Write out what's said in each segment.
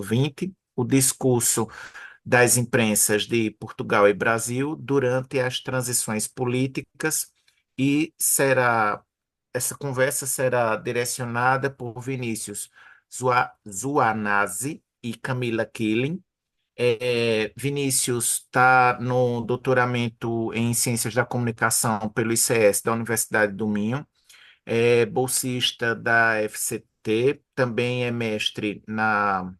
XX, o discurso das imprensas de Portugal e Brasil durante as transições políticas e essa conversa será direcionada por Vinícius Zuanazzi e Camila Killing. Vinícius está no doutoramento em Ciências da Comunicação pelo ICS da Universidade do Minho, é bolsista da FCT, também é mestre na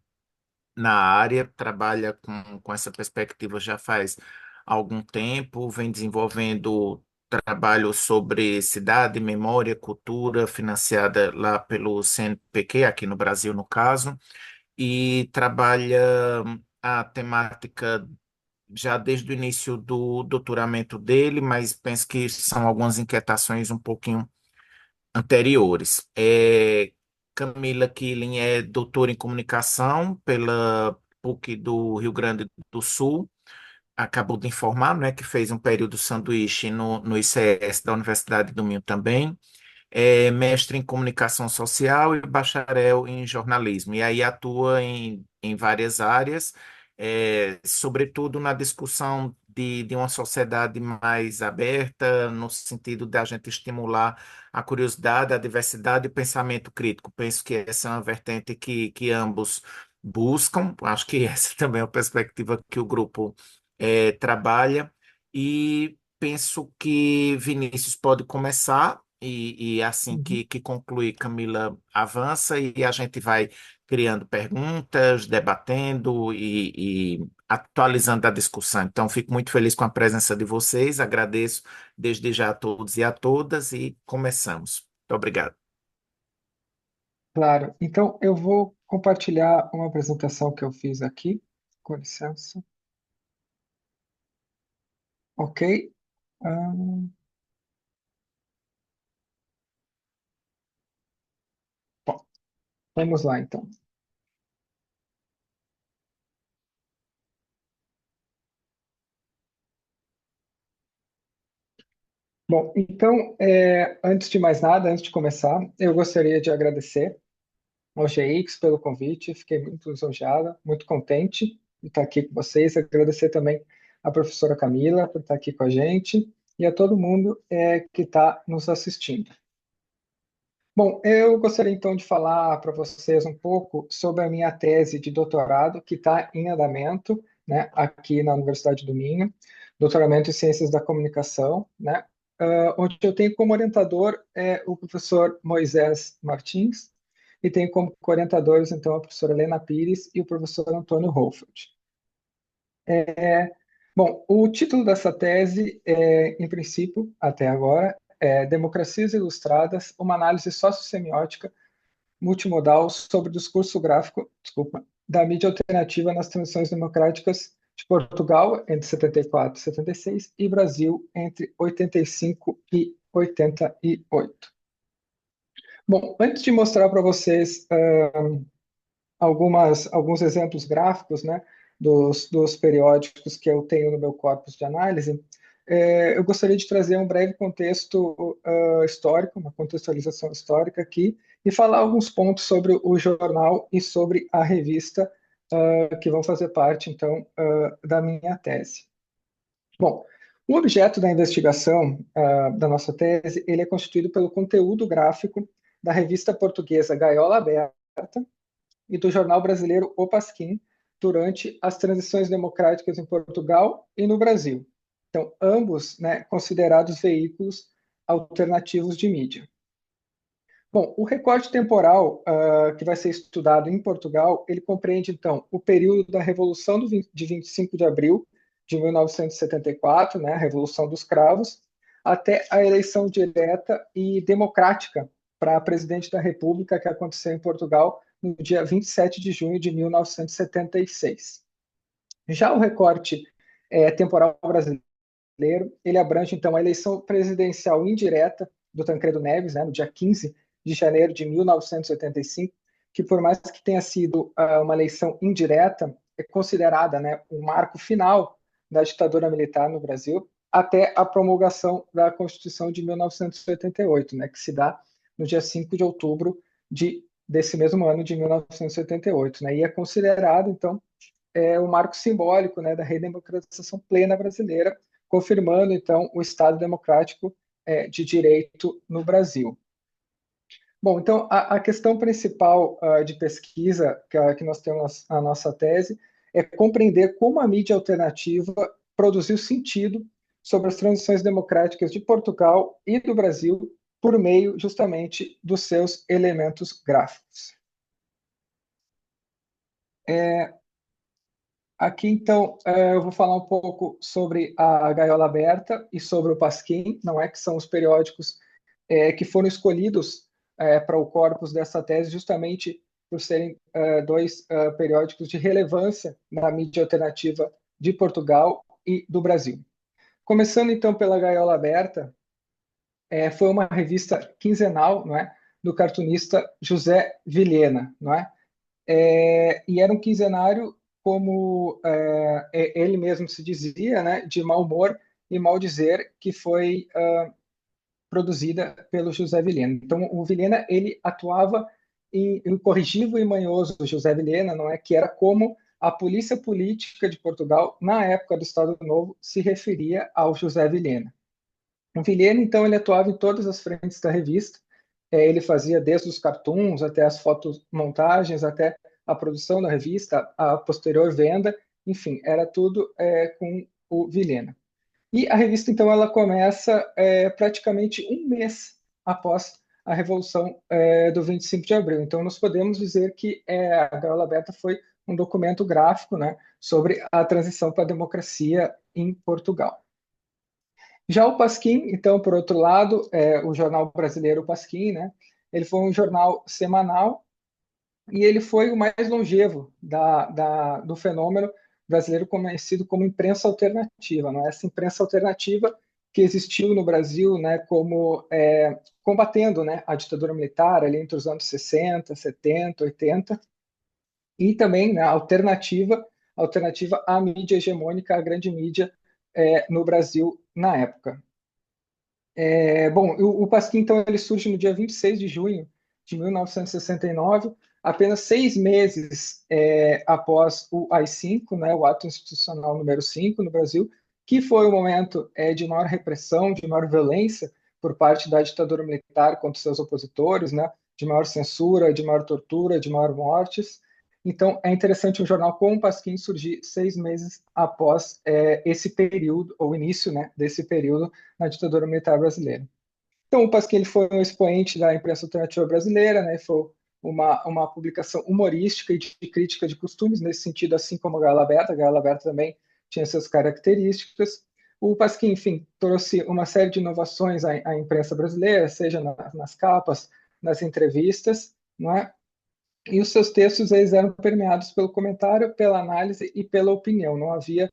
área, trabalha com essa perspectiva já faz algum tempo, vem desenvolvendo trabalho sobre cidade, memória, cultura, financiada lá pelo CNPq, aqui no Brasil, no caso, e trabalha a temática já desde o início do doutoramento dele, mas penso que são algumas inquietações um pouquinho anteriores. Camila Killing é doutora em comunicação pela PUC do Rio Grande do Sul. Acabou de informar, né, que fez um período sanduíche no ICS da Universidade do Minho também. É mestre em comunicação social e bacharel em jornalismo. E aí atua em várias áreas, sobretudo na discussão de uma sociedade mais aberta, no sentido da gente estimular a curiosidade, a diversidade e o pensamento crítico. Penso que essa é uma vertente que ambos buscam. Acho que essa também é a perspectiva que o grupo trabalha. E penso que Vinícius pode começar, e assim Uhum. que concluir, Camila avança e a gente vai criando perguntas, debatendo e atualizando a discussão. Então, fico muito feliz com a presença de vocês, agradeço desde já a todos e a todas e começamos. Muito obrigado. Claro. Então, eu vou compartilhar uma apresentação que eu fiz aqui. Com licença. Ok. Ah, bom, vamos lá, então. Bom, então, antes de mais nada, antes de começar, eu gostaria de agradecer ao GX pelo convite. Fiquei muito lisonjeada, muito contente de estar aqui com vocês. Agradecer também à professora Camila por estar aqui com a gente e a todo mundo que está nos assistindo. Bom, eu gostaria então de falar para vocês um pouco sobre a minha tese de doutorado que está em andamento, né, aqui na Universidade do Minho, doutoramento em Ciências da Comunicação, né, onde eu tenho como orientador o professor Moisés Martins e tenho como co-orientadores então a professora Helena Pires e o professor Antônio Holfeld. Bom, o título dessa tese, em princípio, até agora, é Democracias Ilustradas, uma análise sociossemiótica multimodal sobre o discurso gráfico, desculpa, da mídia alternativa nas transições democráticas de Portugal entre 74 e 76 e Brasil entre 85 e 88. Bom, antes de mostrar para vocês alguns exemplos gráficos, né, dos periódicos que eu tenho no meu corpus de análise, eu gostaria de trazer um breve contexto histórico, uma contextualização histórica aqui, e falar alguns pontos sobre o jornal e sobre a revista que vão fazer parte, então, da minha tese. Bom, o objeto da investigação da nossa tese, ele é constituído pelo conteúdo gráfico da revista portuguesa Gaiola Aberta, e do jornal brasileiro O Pasquim durante as transições democráticas em Portugal e no Brasil. Então, ambos, né, considerados veículos alternativos de mídia. Bom, o recorte temporal que vai ser estudado em Portugal, ele compreende, então, o período da Revolução de 25 de abril de 1974, né, a Revolução dos Cravos, até a eleição direta e democrática para presidente da República que aconteceu em Portugal no dia 27 de junho de 1976. Já o recorte temporal brasileiro, ele abrange, então, a eleição presidencial indireta do Tancredo Neves, né, no dia 15 de janeiro de 1985, que por mais que tenha sido uma eleição indireta, é considerada, né, um marco final da ditadura militar no Brasil, até a promulgação da Constituição de 1988, né, que se dá no dia 5 de outubro de desse mesmo ano de 1988, né? E é considerado, então, o marco simbólico, né, da redemocratização plena brasileira, confirmando, então, o Estado democrático de direito no Brasil. Bom, então, a questão principal de pesquisa que nós temos na nossa tese é compreender como a mídia alternativa produziu sentido sobre as transições democráticas de Portugal e do Brasil por meio, justamente, dos seus elementos gráficos. Aqui, então, eu vou falar um pouco sobre a Gaiola Aberta e sobre o Pasquim, não é que são os periódicos que foram escolhidos para o corpus dessa tese, justamente por serem dois periódicos de relevância na mídia alternativa de Portugal e do Brasil. Começando, então, pela Gaiola Aberta, foi uma revista quinzenal, não é, do cartunista José Vilhena, não é? E era um quinzenário, como ele mesmo se dizia, né, de mau humor e mal dizer, que foi produzida pelo José Vilhena. Então, o Vilhena, ele atuava em corrigivo e manhoso José Vilhena, não é, que era como a polícia política de Portugal, na época do Estado Novo, se referia ao José Vilhena. O Vilhena, então, ele atuava em todas as frentes da revista. Ele fazia desde os cartoons até as fotomontagens, até a produção da revista, a posterior venda, enfim, era tudo com o Vilhena. E a revista, então, ela começa praticamente um mês após a Revolução do 25 de Abril. Então, nós podemos dizer que a Gaiola Aberta foi um documento gráfico, né, sobre a transição para a democracia em Portugal. Já o Pasquim, então, por outro lado, o jornal brasileiro Pasquim, né, ele foi um jornal semanal e ele foi o mais longevo do fenômeno brasileiro conhecido como imprensa alternativa. Né? Essa imprensa alternativa que existiu no Brasil, né, como combatendo, né, a ditadura militar ali entre os anos 60, 70, 80, e também, né, alternativa à mídia hegemônica, à grande mídia no Brasil na época. Bom, o Pasquim, então, ele surge no dia 26 de junho de 1969, apenas 6 meses após o AI-5, né, o Ato Institucional número 5 no Brasil, que foi o momento de maior repressão, de maior violência por parte da ditadura militar contra seus opositores, né, de maior censura, de maior tortura, de maior mortes. Então, é interessante um jornal como o Pasquim surgir 6 meses após esse período, ou início, né, desse período na ditadura militar brasileira. Então, o Pasquim ele foi um expoente da imprensa alternativa brasileira, né, foi uma publicação humorística e de crítica de costumes, nesse sentido, assim como a Gaiola Aberta. A Gaiola Aberta também tinha suas características. O Pasquim, enfim, trouxe uma série de inovações à imprensa brasileira, seja nas capas, nas entrevistas, não é? E os seus textos eles eram permeados pelo comentário, pela análise e pela opinião. Não havia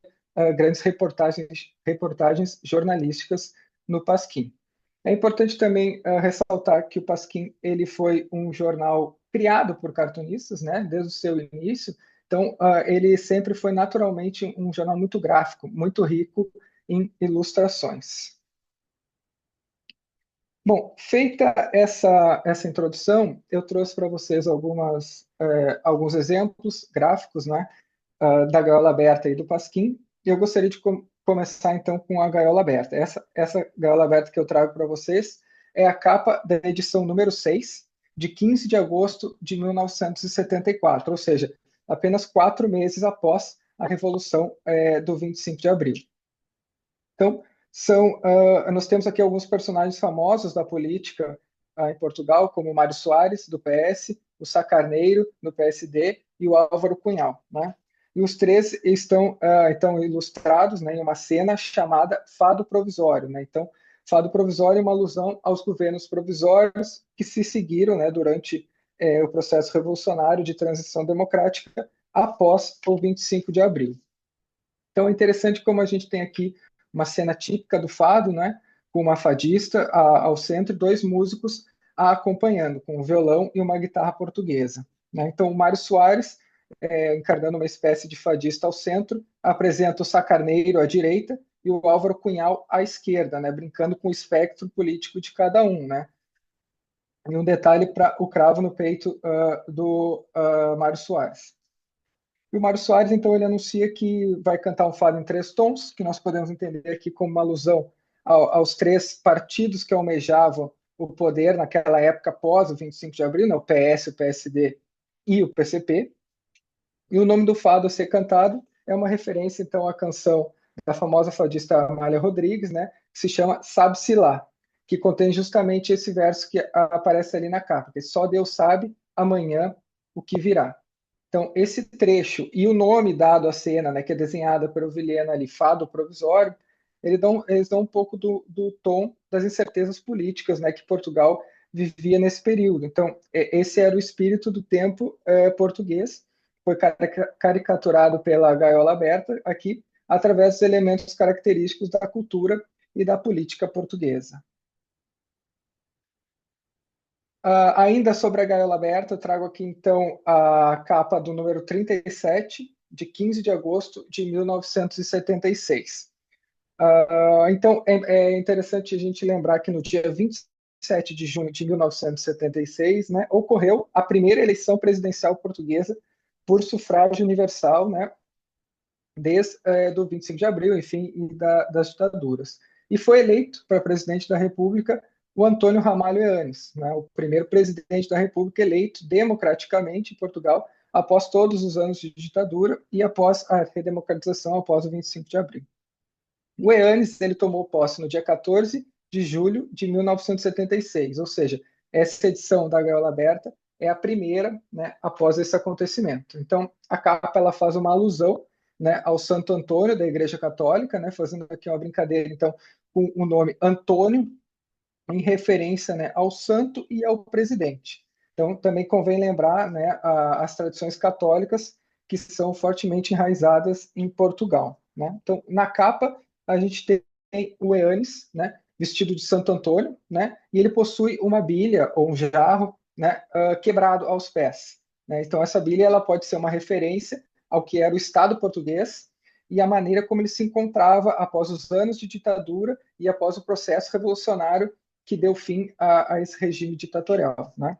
grandes reportagens jornalísticas no Pasquim. É importante também ressaltar que o Pasquim ele foi um jornal criado por cartunistas, né, desde o seu início. Então, ele sempre foi naturalmente um jornal muito gráfico, muito rico em ilustrações. Bom, feita essa introdução, eu trouxe para vocês alguns exemplos gráficos, né, da gaiola aberta e do Pasquim. E eu gostaria de começar, então, com a gaiola aberta. Essa gaiola aberta que eu trago para vocês é a capa da edição número 6, de 15 de agosto de 1974, ou seja, apenas 4 meses após a Revolução do 25 de Abril. Então, nós temos aqui alguns personagens famosos da política em Portugal, como o Mário Soares, do PS, o Sá Carneiro, do PSD, e o Álvaro Cunhal. Né? E os três estão ilustrados, né, em uma cena chamada Fado Provisório. Né? Então, Fado Provisório é uma alusão aos governos provisórios que se seguiram, né, durante o processo revolucionário de transição democrática após o 25 de abril. Então, é interessante como a gente tem aqui uma cena típica do fado, né, com uma fadista ao centro e dois músicos a acompanhando, com um violão e uma guitarra portuguesa. Né? Então, o Mário Soares, encarnando uma espécie de fadista ao centro, apresenta o Sá Carneiro à direita e o Álvaro Cunhal à esquerda, né, brincando com o espectro político de cada um. Né? E um detalhe para o cravo no peito do Mário Soares. E o Mário Soares, então, ele anuncia que vai cantar um fado em três tons, que nós podemos entender aqui como uma alusão aos três partidos que almejavam o poder naquela época após o 25 de abril, né, o PS, o PSD e o PCP. E o nome do fado a ser cantado é uma referência, então, à canção da famosa fadista Amália Rodrigues, né, que se chama Sabe-se Lá, que contém justamente esse verso que aparece ali na capa, que só Deus sabe amanhã o que virá. Então, esse trecho e o nome dado à cena, né, que é desenhada pelo Vilhena ali, Fado Provisório, eles dão um pouco do tom das incertezas políticas, né, que Portugal vivia nesse período. Então, esse era o espírito do tempo português, foi caricaturado pela Gaiola Aberta aqui, através dos elementos característicos da cultura e da política portuguesa. Ainda sobre a Gaiola Aberta, eu trago aqui então a capa do número 37, de 15 de agosto de 1976. Então, é interessante a gente lembrar que no dia 27 de junho de 1976, né, ocorreu a primeira eleição presidencial portuguesa por sufrágio universal, né, desde do 25 de abril, enfim, e das ditaduras. E foi eleito para presidente da República o Antônio Ramalho Eanes, né, o primeiro presidente da República eleito democraticamente em Portugal após todos os anos de ditadura e após a redemocratização após o 25 de abril. O Eanes ele tomou posse no dia 14 de julho de 1976, ou seja, essa edição da Gaiola Aberta é a primeira, né, após esse acontecimento. Então, a capa ela faz uma alusão, né, ao Santo Antônio da Igreja Católica, né, fazendo aqui uma brincadeira, então, com o nome Antônio, em referência, né, ao santo e ao presidente. Então, também convém lembrar, né, as tradições católicas que são fortemente enraizadas em Portugal, né? Então, na capa, a gente tem o Eanes, né, vestido de Santo Antônio, né, e ele possui uma bilha ou um jarro, né, quebrado aos pés, né? Então, essa bilha ela pode ser uma referência ao que era o Estado português e a maneira como ele se encontrava após os anos de ditadura e após o processo revolucionário que deu fim a esse regime ditatorial, né?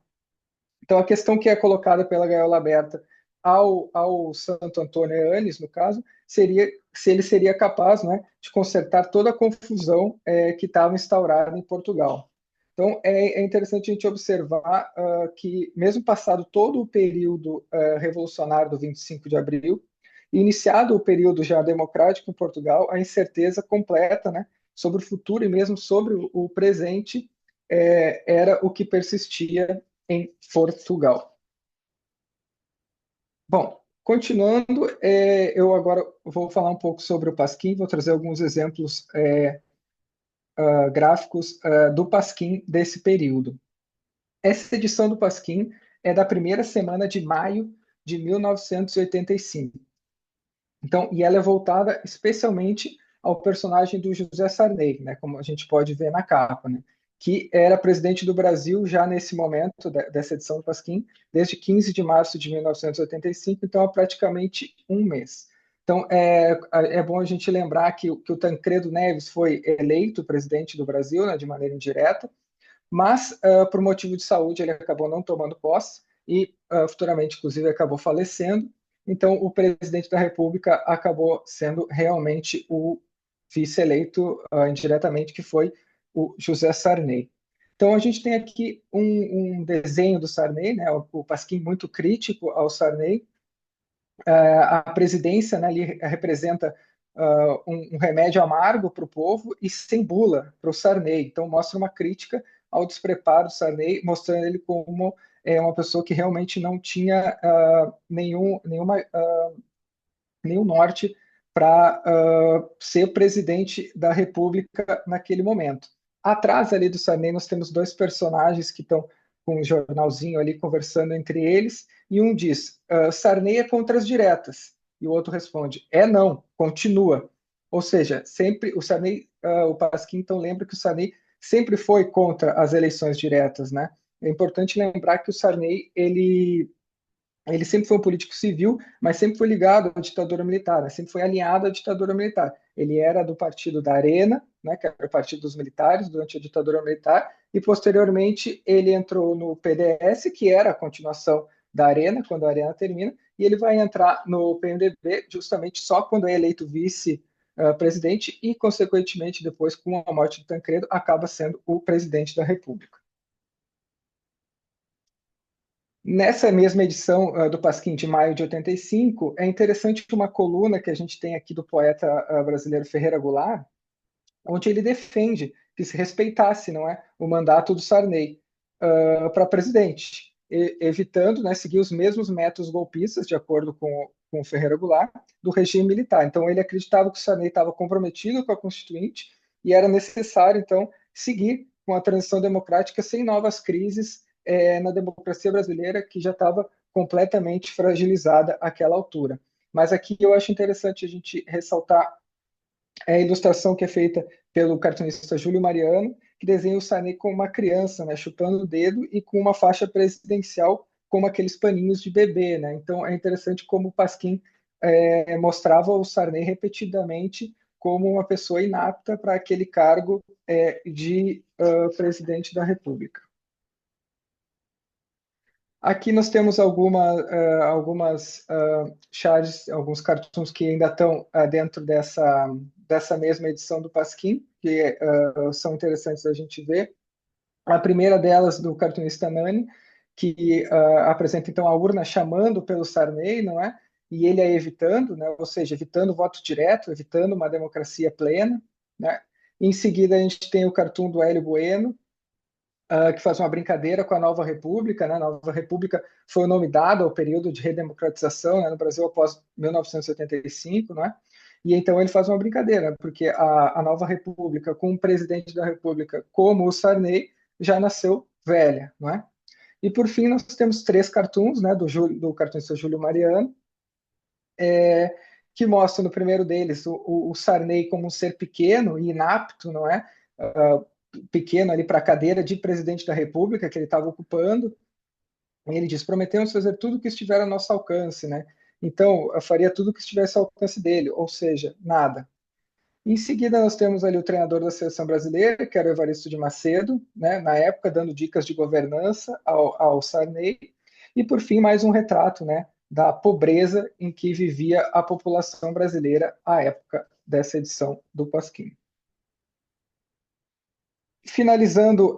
Então, a questão que é colocada pela Gaiola Aberta ao Santo Antônio Eanes, no caso, seria se ele seria capaz, né, de consertar toda a confusão que estava instaurada em Portugal. Então, é interessante a gente observar que, mesmo passado todo o período revolucionário do 25 de abril, iniciado o período já democrático em Portugal, a incerteza completa, né, sobre o futuro e mesmo sobre o presente era o que persistia em Portugal. Bom, continuando, eu agora vou falar um pouco sobre o Pasquim, vou trazer alguns exemplos gráficos do Pasquim desse período. Essa edição do Pasquim é da primeira semana de maio de 1985. Então, e ela é voltada especialmente ao personagem do José Sarney, né, como a gente pode ver na capa, né, que era presidente do Brasil já nesse momento dessa edição do Pasquim, desde 15 de março de 1985, então há praticamente um mês. Então, é bom a gente lembrar que o Tancredo Neves foi eleito presidente do Brasil, né, de maneira indireta, mas, por motivo de saúde, ele acabou não tomando posse e, futuramente, inclusive, acabou falecendo. Então, o presidente da República acabou sendo realmente o vice-eleito indiretamente, que foi o José Sarney. Então, a gente tem aqui um desenho do Sarney, né, o Pasquim muito crítico ao Sarney. A presidência, né, ali representa um remédio amargo para o povo e sem bula para o Sarney. Então, mostra uma crítica ao despreparo do Sarney, mostrando ele como uma pessoa que realmente não tinha nenhum norte para ser presidente da República naquele momento. Atrás ali do Sarney, nós temos dois personagens que estão com um jornalzinho ali conversando entre eles, e um diz: Sarney é contra as diretas, e o outro responde: é não, continua. Ou seja, sempre o Sarney, o Pasquim, então lembra que o Sarney sempre foi contra as eleições diretas, né? É importante lembrar que o Sarney ele sempre foi um político civil, mas sempre foi ligado à ditadura militar, né? Sempre foi alinhado à ditadura militar. Ele era do partido da Arena, né, que era o partido dos militares durante a ditadura militar, e posteriormente ele entrou no PDS, que era a continuação da Arena, quando a Arena termina, e ele vai entrar no PMDB justamente só quando é eleito vice-presidente e, consequentemente, depois, com a morte do Tancredo, acaba sendo o presidente da República. Nessa mesma edição do Pasquim de maio de 85, é interessante uma coluna que a gente tem aqui do poeta brasileiro Ferreira Goulart, onde ele defende que se respeitasse, não é, o mandato do Sarney para presidente, evitando, né, seguir os mesmos métodos golpistas, de acordo com Ferreira Goulart, do regime militar. Então, ele acreditava que o Sarney estava comprometido com a Constituinte e era necessário, então, seguir com a transição democrática sem novas crises na democracia brasileira, que já estava completamente fragilizada àquela altura. Mas aqui eu acho interessante a gente ressaltar a ilustração que é feita pelo cartunista Júlio Mariano, que desenha o Sarney como uma criança, né, chupando o dedo e com uma faixa presidencial como aqueles paninhos de bebê, né? Então é interessante como o Pasquim mostrava o Sarney repetidamente como uma pessoa inapta para aquele cargo de presidente da República. Aqui nós temos algumas charges, alguns cartoons que ainda estão dentro dessa mesma edição do Pasquim, que são interessantes a gente ver. A primeira delas, do cartunista Nani, que apresenta então a urna chamando pelo Sarney, não é? E ele a evitando, né? Ou seja, evitando o voto direto, evitando uma democracia plena, né? Em seguida, a gente tem o cartoon do Hélio Bueno, que faz uma brincadeira com a Nova República, né? A Nova República foi o nome dado ao período de redemocratização, né, no Brasil após 1975, né? E então ele faz uma brincadeira, porque a Nova República, com um presidente da República como o Sarney, já nasceu velha, não é? E por fim nós temos três cartoons, né, do cartunista Júlio Mariano, que mostram no primeiro deles o Sarney como um ser pequeno e inapto, não é? Pequeno ali para a cadeira de presidente da República que ele estava ocupando. E ele diz: prometemos fazer tudo o que estiver ao nosso alcance, né? Então, eu faria tudo o que estivesse ao alcance dele, ou seja, nada. Em seguida, nós temos ali o treinador da seleção brasileira, que era o Evaristo de Macedo, né, na época, dando dicas de governança ao Sarney. E, por fim, mais um retrato, né, da pobreza em que vivia a população brasileira à época dessa edição do Pasquim. Finalizando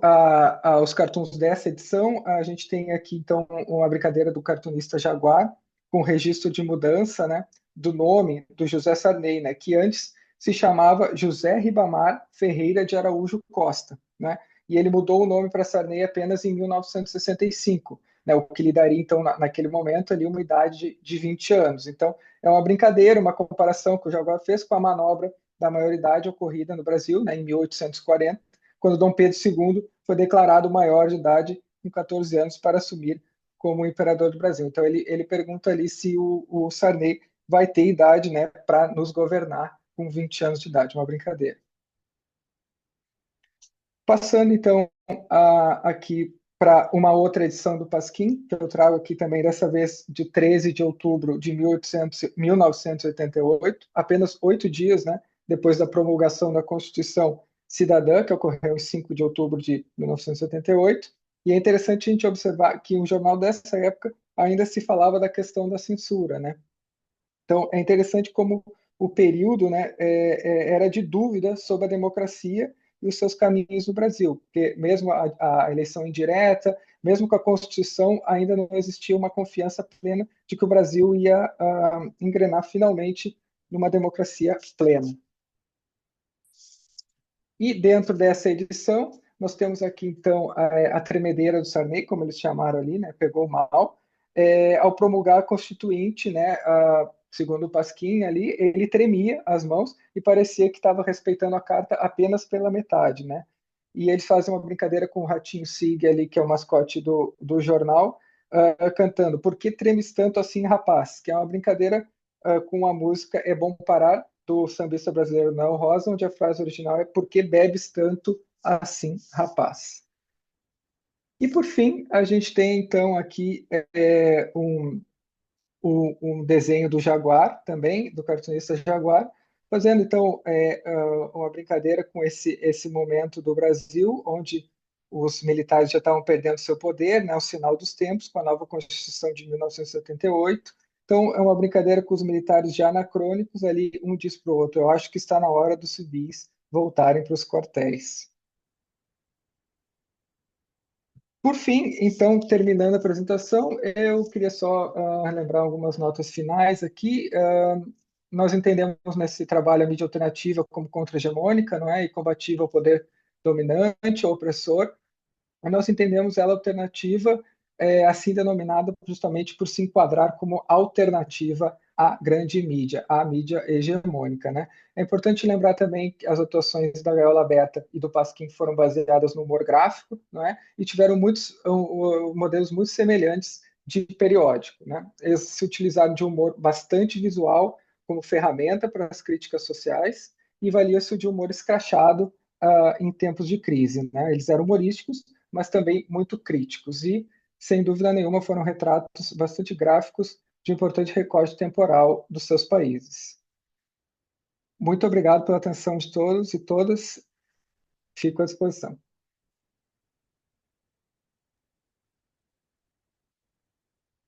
os cartoons dessa edição, a gente tem aqui, então, uma brincadeira do cartunista Jaguar, com registro de mudança, né, do nome do José Sarney, né, que antes se chamava José Ribamar Ferreira de Araújo Costa, né, e ele mudou o nome para Sarney apenas em 1965, né, o que lhe daria, então, naquele momento, ali, uma idade de 20 anos. Então, é uma brincadeira, uma comparação que o Jaguar fez com a manobra da maioridade ocorrida no Brasil, né, em 1840, quando Dom Pedro II foi declarado maior de idade com 14 anos para assumir como imperador do Brasil. Então ele pergunta ali se o Sarney vai ter idade, né, para nos governar com 20 anos de idade, uma brincadeira. Passando então aqui para uma outra edição do Pasquim, que eu trago aqui também, dessa vez de 13 de outubro de 1988, apenas 8 dias, né, depois da promulgação da Constituição Cidadã, que ocorreu em 5 de outubro de 1988. E é interessante a gente observar que o jornal dessa época ainda se falava da questão da censura, né? Então, é interessante como o período, né, era de dúvida sobre a democracia e os seus caminhos no Brasil, porque mesmo a eleição indireta, mesmo com a Constituição, ainda não existia uma confiança plena de que o Brasil ia engrenar finalmente numa democracia plena. E dentro dessa edição, nós temos aqui, então, a tremedeira do Sarney, como eles chamaram ali, né, pegou mal, ao promulgar a Constituinte, né, segundo o Pasquim ali, ele tremia as mãos e parecia que estava respeitando a carta apenas pela metade, né? E eles fazem uma brincadeira com o Ratinho Sig ali, que é o mascote do jornal, cantando "Por que tremes tanto assim, rapaz?", que é uma brincadeira com a música É Bom Parar, do sambista brasileiro Noel Rosa, onde a frase original é "Por que bebes tanto assim, rapaz?". E por fim, a gente tem então aqui um desenho do Jaguar também, do cartunista Jaguar, fazendo então uma brincadeira com esse momento do Brasil, onde os militares já estavam perdendo seu poder, né, o sinal dos tempos, com a nova Constituição de 1978. Então, é uma brincadeira com os militares já anacrônicos, ali um diz para o outro: eu acho que está na hora dos civis voltarem para os quartéis. Por fim, então, terminando a apresentação, eu queria só lembrar algumas notas finais aqui. Nós entendemos nesse trabalho a mídia alternativa como contra-hegemônica, não é? E combativa ao poder dominante ou opressor. Mas nós entendemos ela alternativa, assim denominada justamente por se enquadrar como alternativa à grande mídia, à mídia hegemônica, né? É importante lembrar também que as atuações da Gaiola Beta e do Pasquim foram baseadas no humor gráfico, não é? E tiveram muitos modelos muito semelhantes de periódico, né? Eles se utilizaram de humor bastante visual como ferramenta para as críticas sociais e valia-se de humor escrachado em tempos de crise, né? Eles eram humorísticos, mas também muito críticos. E, sem dúvida nenhuma, foram retratos bastante gráficos de importante recorte temporal dos seus países. Muito obrigado pela atenção de todos e todas. Fico à disposição.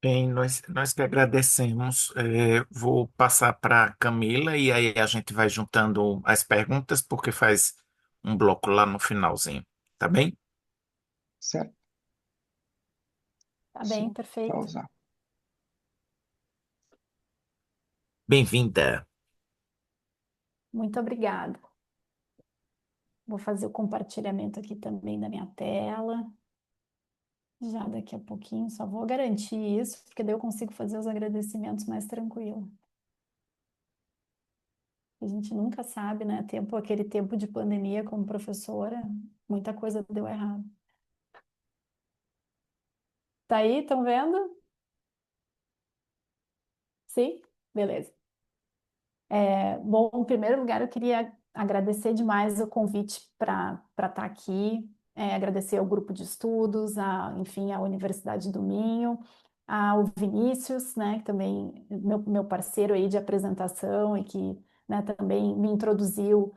Bem, nós que agradecemos. Vou passar para Camila e aí a gente vai juntando as perguntas, porque faz um bloco lá no finalzinho. Tá bem? Certo? Tá bem, Sim, perfeito. pausar. Bem-vinda. Muito obrigada. Vou fazer o compartilhamento aqui também da minha tela. Já daqui a pouquinho, só vou garantir isso, porque daí eu consigo fazer os agradecimentos mais tranquilo. A gente nunca sabe, né? Aquele tempo de pandemia como professora, muita coisa deu errado. Tá aí, estão vendo? Sim? Beleza. Bom, em primeiro lugar, eu queria agradecer demais o convite para estar aqui, agradecer ao grupo de estudos, enfim, à Universidade do Minho, ao Vinícius, né, que também meu parceiro aí de apresentação e que, né, também me introduziu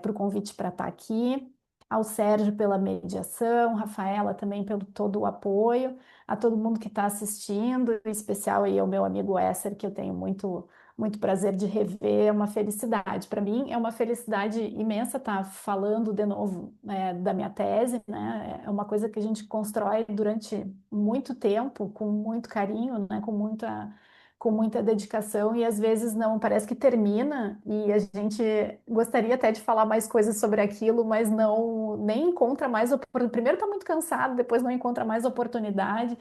para o convite para estar aqui, ao Sérgio pela mediação, Rafaela também pelo todo o apoio, a todo mundo que está assistindo, em especial aí ao meu amigo Esser, que eu tenho muito prazer de rever, é uma felicidade. Para mim, é uma felicidade imensa estar falando de novo, da minha tese, né? É uma coisa que a gente constrói durante muito tempo, com muito carinho, né? Com muita dedicação e às vezes não parece que termina e a gente gostaria até de falar mais coisas sobre aquilo, mas não nem encontra mais oportunidade. Primeiro está muito cansado, depois não encontra mais oportunidade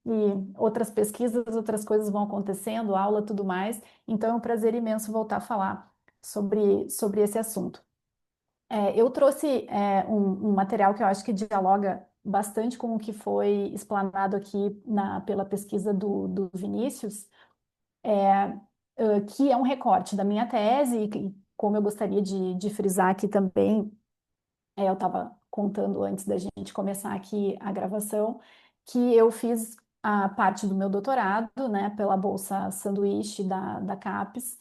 e outras pesquisas, outras coisas vão acontecendo, aula, tudo mais. Então é um prazer imenso voltar a falar sobre esse assunto. Eu trouxe um material que eu acho que dialoga bastante com o que foi explanado aqui pela pesquisa do Vinícius, que é um recorte da minha tese, e como eu gostaria de frisar aqui também, eu estava contando antes da gente começar aqui a gravação, que eu fiz a parte do meu doutorado, né, pela Bolsa Sanduíche da CAPES,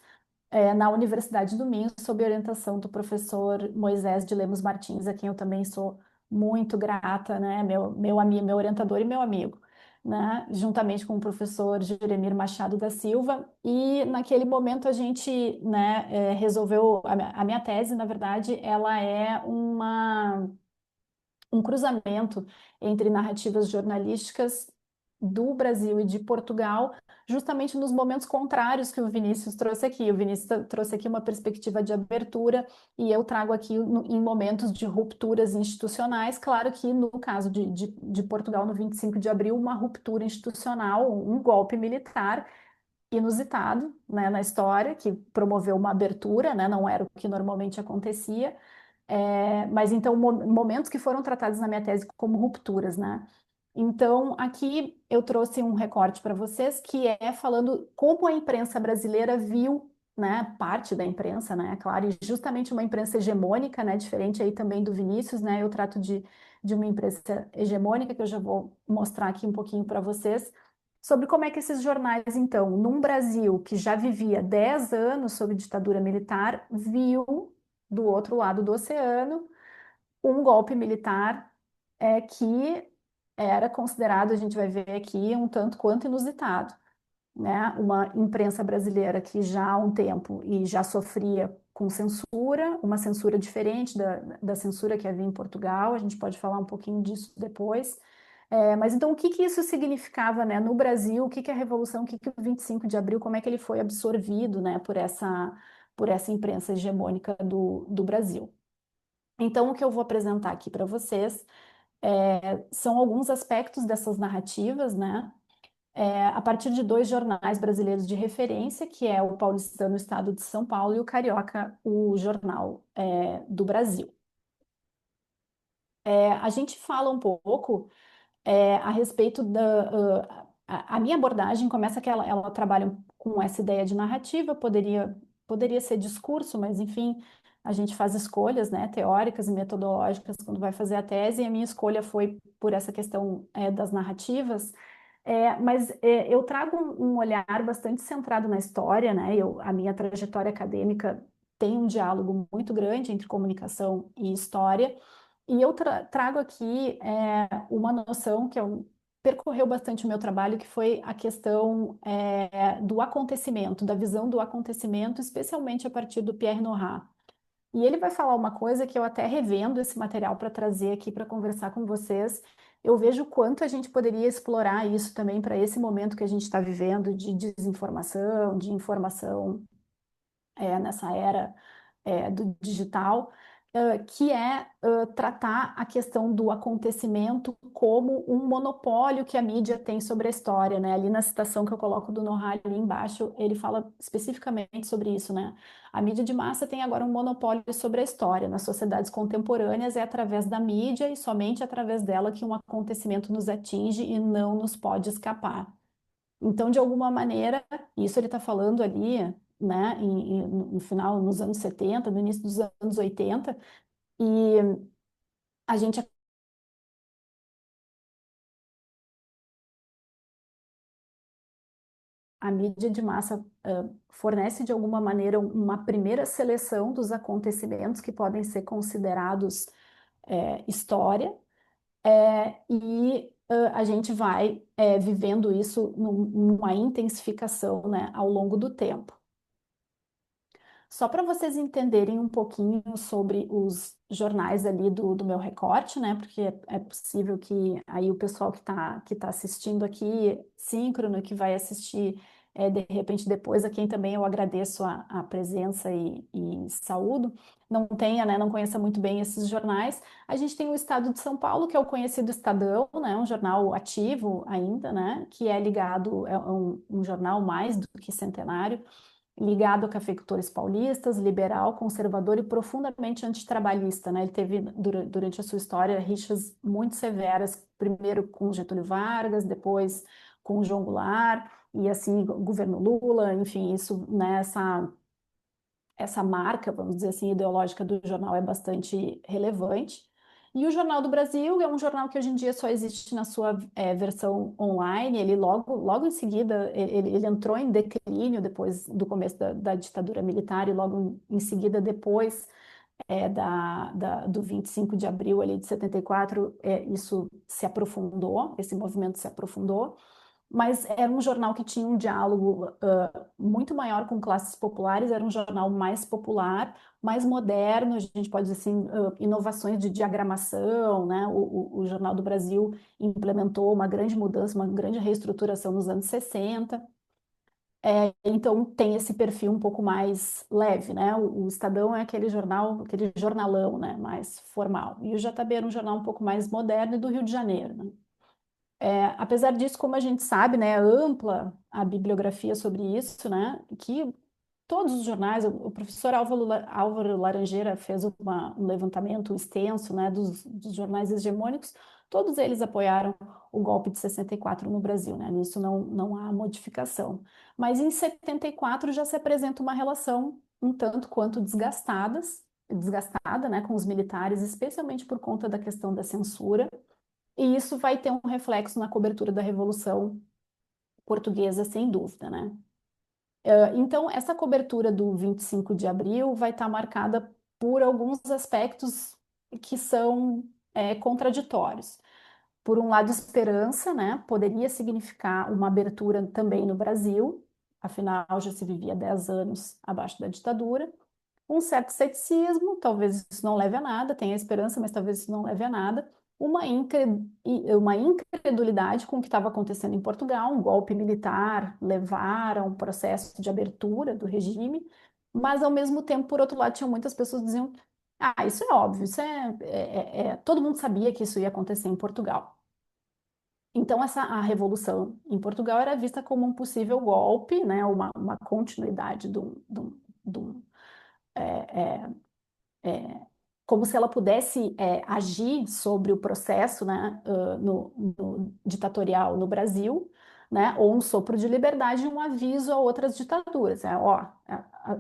na Universidade do Minho, sob orientação do professor Moisés de Lemos Martins, a quem eu também sou muito grata, né, meu orientador e meu amigo, né, juntamente com o professor Jeremir Machado da Silva, e naquele momento a gente, né, resolveu, a minha tese, na verdade, ela é um cruzamento entre narrativas jornalísticas do Brasil e de Portugal, justamente nos momentos contrários que o Vinícius trouxe aqui. O Vinícius trouxe aqui uma perspectiva de abertura e eu trago aqui em momentos de rupturas institucionais. Claro que no caso de Portugal, no 25 de abril, uma ruptura institucional, um golpe militar inusitado, né, na história, que promoveu uma abertura, né, não era o que normalmente acontecia. Mas então, momentos que foram tratados na minha tese como rupturas, né? Então, aqui eu trouxe um recorte para vocês que é falando como a imprensa brasileira viu, né, parte da imprensa, né, claro, e justamente uma imprensa hegemônica, né, diferente aí também do Vinícius, né, eu trato de uma imprensa hegemônica que eu já vou mostrar aqui um pouquinho para vocês, sobre como é que esses jornais, então, num Brasil que já vivia 10 anos sob ditadura militar, viu do outro lado do oceano um golpe militar é que era considerado, a gente vai ver aqui, um tanto quanto inusitado, né? Uma imprensa brasileira que já há um tempo e já sofria com censura, uma censura diferente da censura que havia em Portugal, a gente pode falar um pouquinho disso depois. Mas então, o que que isso significava, né, no Brasil? O que que a Revolução, o que que o 25 de abril, como é que ele foi absorvido, né, por essa imprensa hegemônica do Brasil? Então, o que eu vou apresentar aqui para vocês são alguns aspectos dessas narrativas, né, a partir de dois jornais brasileiros de referência, que é o Paulistano, o Estado de São Paulo, e o Carioca, o Jornal do Brasil. A gente fala um pouco a respeito a minha abordagem começa que ela trabalha com essa ideia de narrativa, poderia ser discurso, mas enfim, a gente faz escolhas, né, teóricas e metodológicas quando vai fazer a tese, e a minha escolha foi por essa questão das narrativas. Mas eu trago um olhar bastante centrado na história, né? A minha trajetória acadêmica tem um diálogo muito grande entre comunicação e história, e eu trago aqui uma noção que percorreu bastante o meu trabalho, que foi a questão do acontecimento, da visão do acontecimento, especialmente a partir do Pierre Nora. E ele vai falar uma coisa que eu até revendo esse material para trazer aqui para conversar com vocês. Eu vejo o quanto a gente poderia explorar isso também para esse momento que a gente está vivendo de desinformação, de informação nessa era do digital, que é tratar a questão do acontecimento como um monopólio que a mídia tem sobre a história, né? Ali na citação que eu coloco do Nohar ali embaixo, ele fala especificamente sobre isso, né? A mídia de massa tem agora um monopólio sobre a história. Nas sociedades contemporâneas é através da mídia e somente através dela que um acontecimento nos atinge e não nos pode escapar. Então, de alguma maneira, isso ele está falando ali, né, no final, nos anos 70, no início dos anos 80, e a gente, a mídia de massa fornece de alguma maneira uma primeira seleção dos acontecimentos que podem ser considerados história, e a gente vai vivendo isso numa intensificação, né, ao longo do tempo. Só para vocês entenderem um pouquinho sobre os jornais ali do meu recorte, né? Porque é possível que aí o pessoal que tá assistindo aqui, síncrono, que vai assistir de repente depois, a quem também eu agradeço a presença e saúdo, não tenha, né? Não conheça muito bem esses jornais. A gente tem o Estado de São Paulo, que é o conhecido Estadão, né? Um jornal ativo ainda, né? Que é ligado, é um jornal mais do que centenário, ligado a cafeicultores paulistas, liberal, conservador e profundamente antitrabalhista, né? Ele teve, durante a sua história, rixas muito severas, primeiro com Getúlio Vargas, depois com João Goulart, e assim, governo Lula, enfim, isso, né, essa marca, vamos dizer assim, ideológica do jornal é bastante relevante. E o Jornal do Brasil é um jornal que hoje em dia só existe na sua versão online. Ele logo em seguida, ele entrou em declínio depois do começo da ditadura militar e logo em seguida, depois do 25 de abril ali de 74, isso se aprofundou, esse movimento se aprofundou, mas era um jornal que tinha um diálogo muito maior com classes populares, era um jornal mais popular, mais moderno, a gente pode dizer assim, inovações de diagramação, né? O Jornal do Brasil implementou uma grande mudança, uma grande reestruturação nos anos 60. Então tem esse perfil um pouco mais leve, né? O Estadão é aquele jornal, aquele jornalão, né? Mais formal. E o JB era um jornal um pouco mais moderno e do Rio de Janeiro, né? Apesar disso, como a gente sabe, né, é ampla a bibliografia sobre isso, né, que todos os jornais, o professor Álvaro Laranjeira fez um levantamento extenso, né, dos jornais hegemônicos, todos eles apoiaram o golpe de 64 no Brasil, né, nisso não há modificação. Mas em 74 já se apresenta uma relação um tanto quanto desgastada, né, com os militares, especialmente por conta da questão da censura, e isso vai ter um reflexo na cobertura da Revolução Portuguesa, sem dúvida, né? Então, essa cobertura do 25 de abril vai estar marcada por alguns aspectos que são contraditórios. Por um lado, esperança, né? Poderia significar uma abertura também no Brasil, afinal já se vivia 10 anos abaixo da ditadura. Um certo ceticismo, talvez isso não leve a nada, tem a esperança, mas talvez isso não leve a nada. Uma incredulidade com o que estava acontecendo em Portugal, um golpe militar levar a um processo de abertura do regime, mas ao mesmo tempo, por outro lado, tinham muitas pessoas que diziam: ah, isso é óbvio, todo mundo sabia que isso ia acontecer em Portugal. Então, a revolução em Portugal era vista como um possível golpe, né, uma continuidade de um, é, como se ela pudesse agir sobre o processo, né, no ditatorial no Brasil, né, ou um sopro de liberdade e um aviso a outras ditaduras.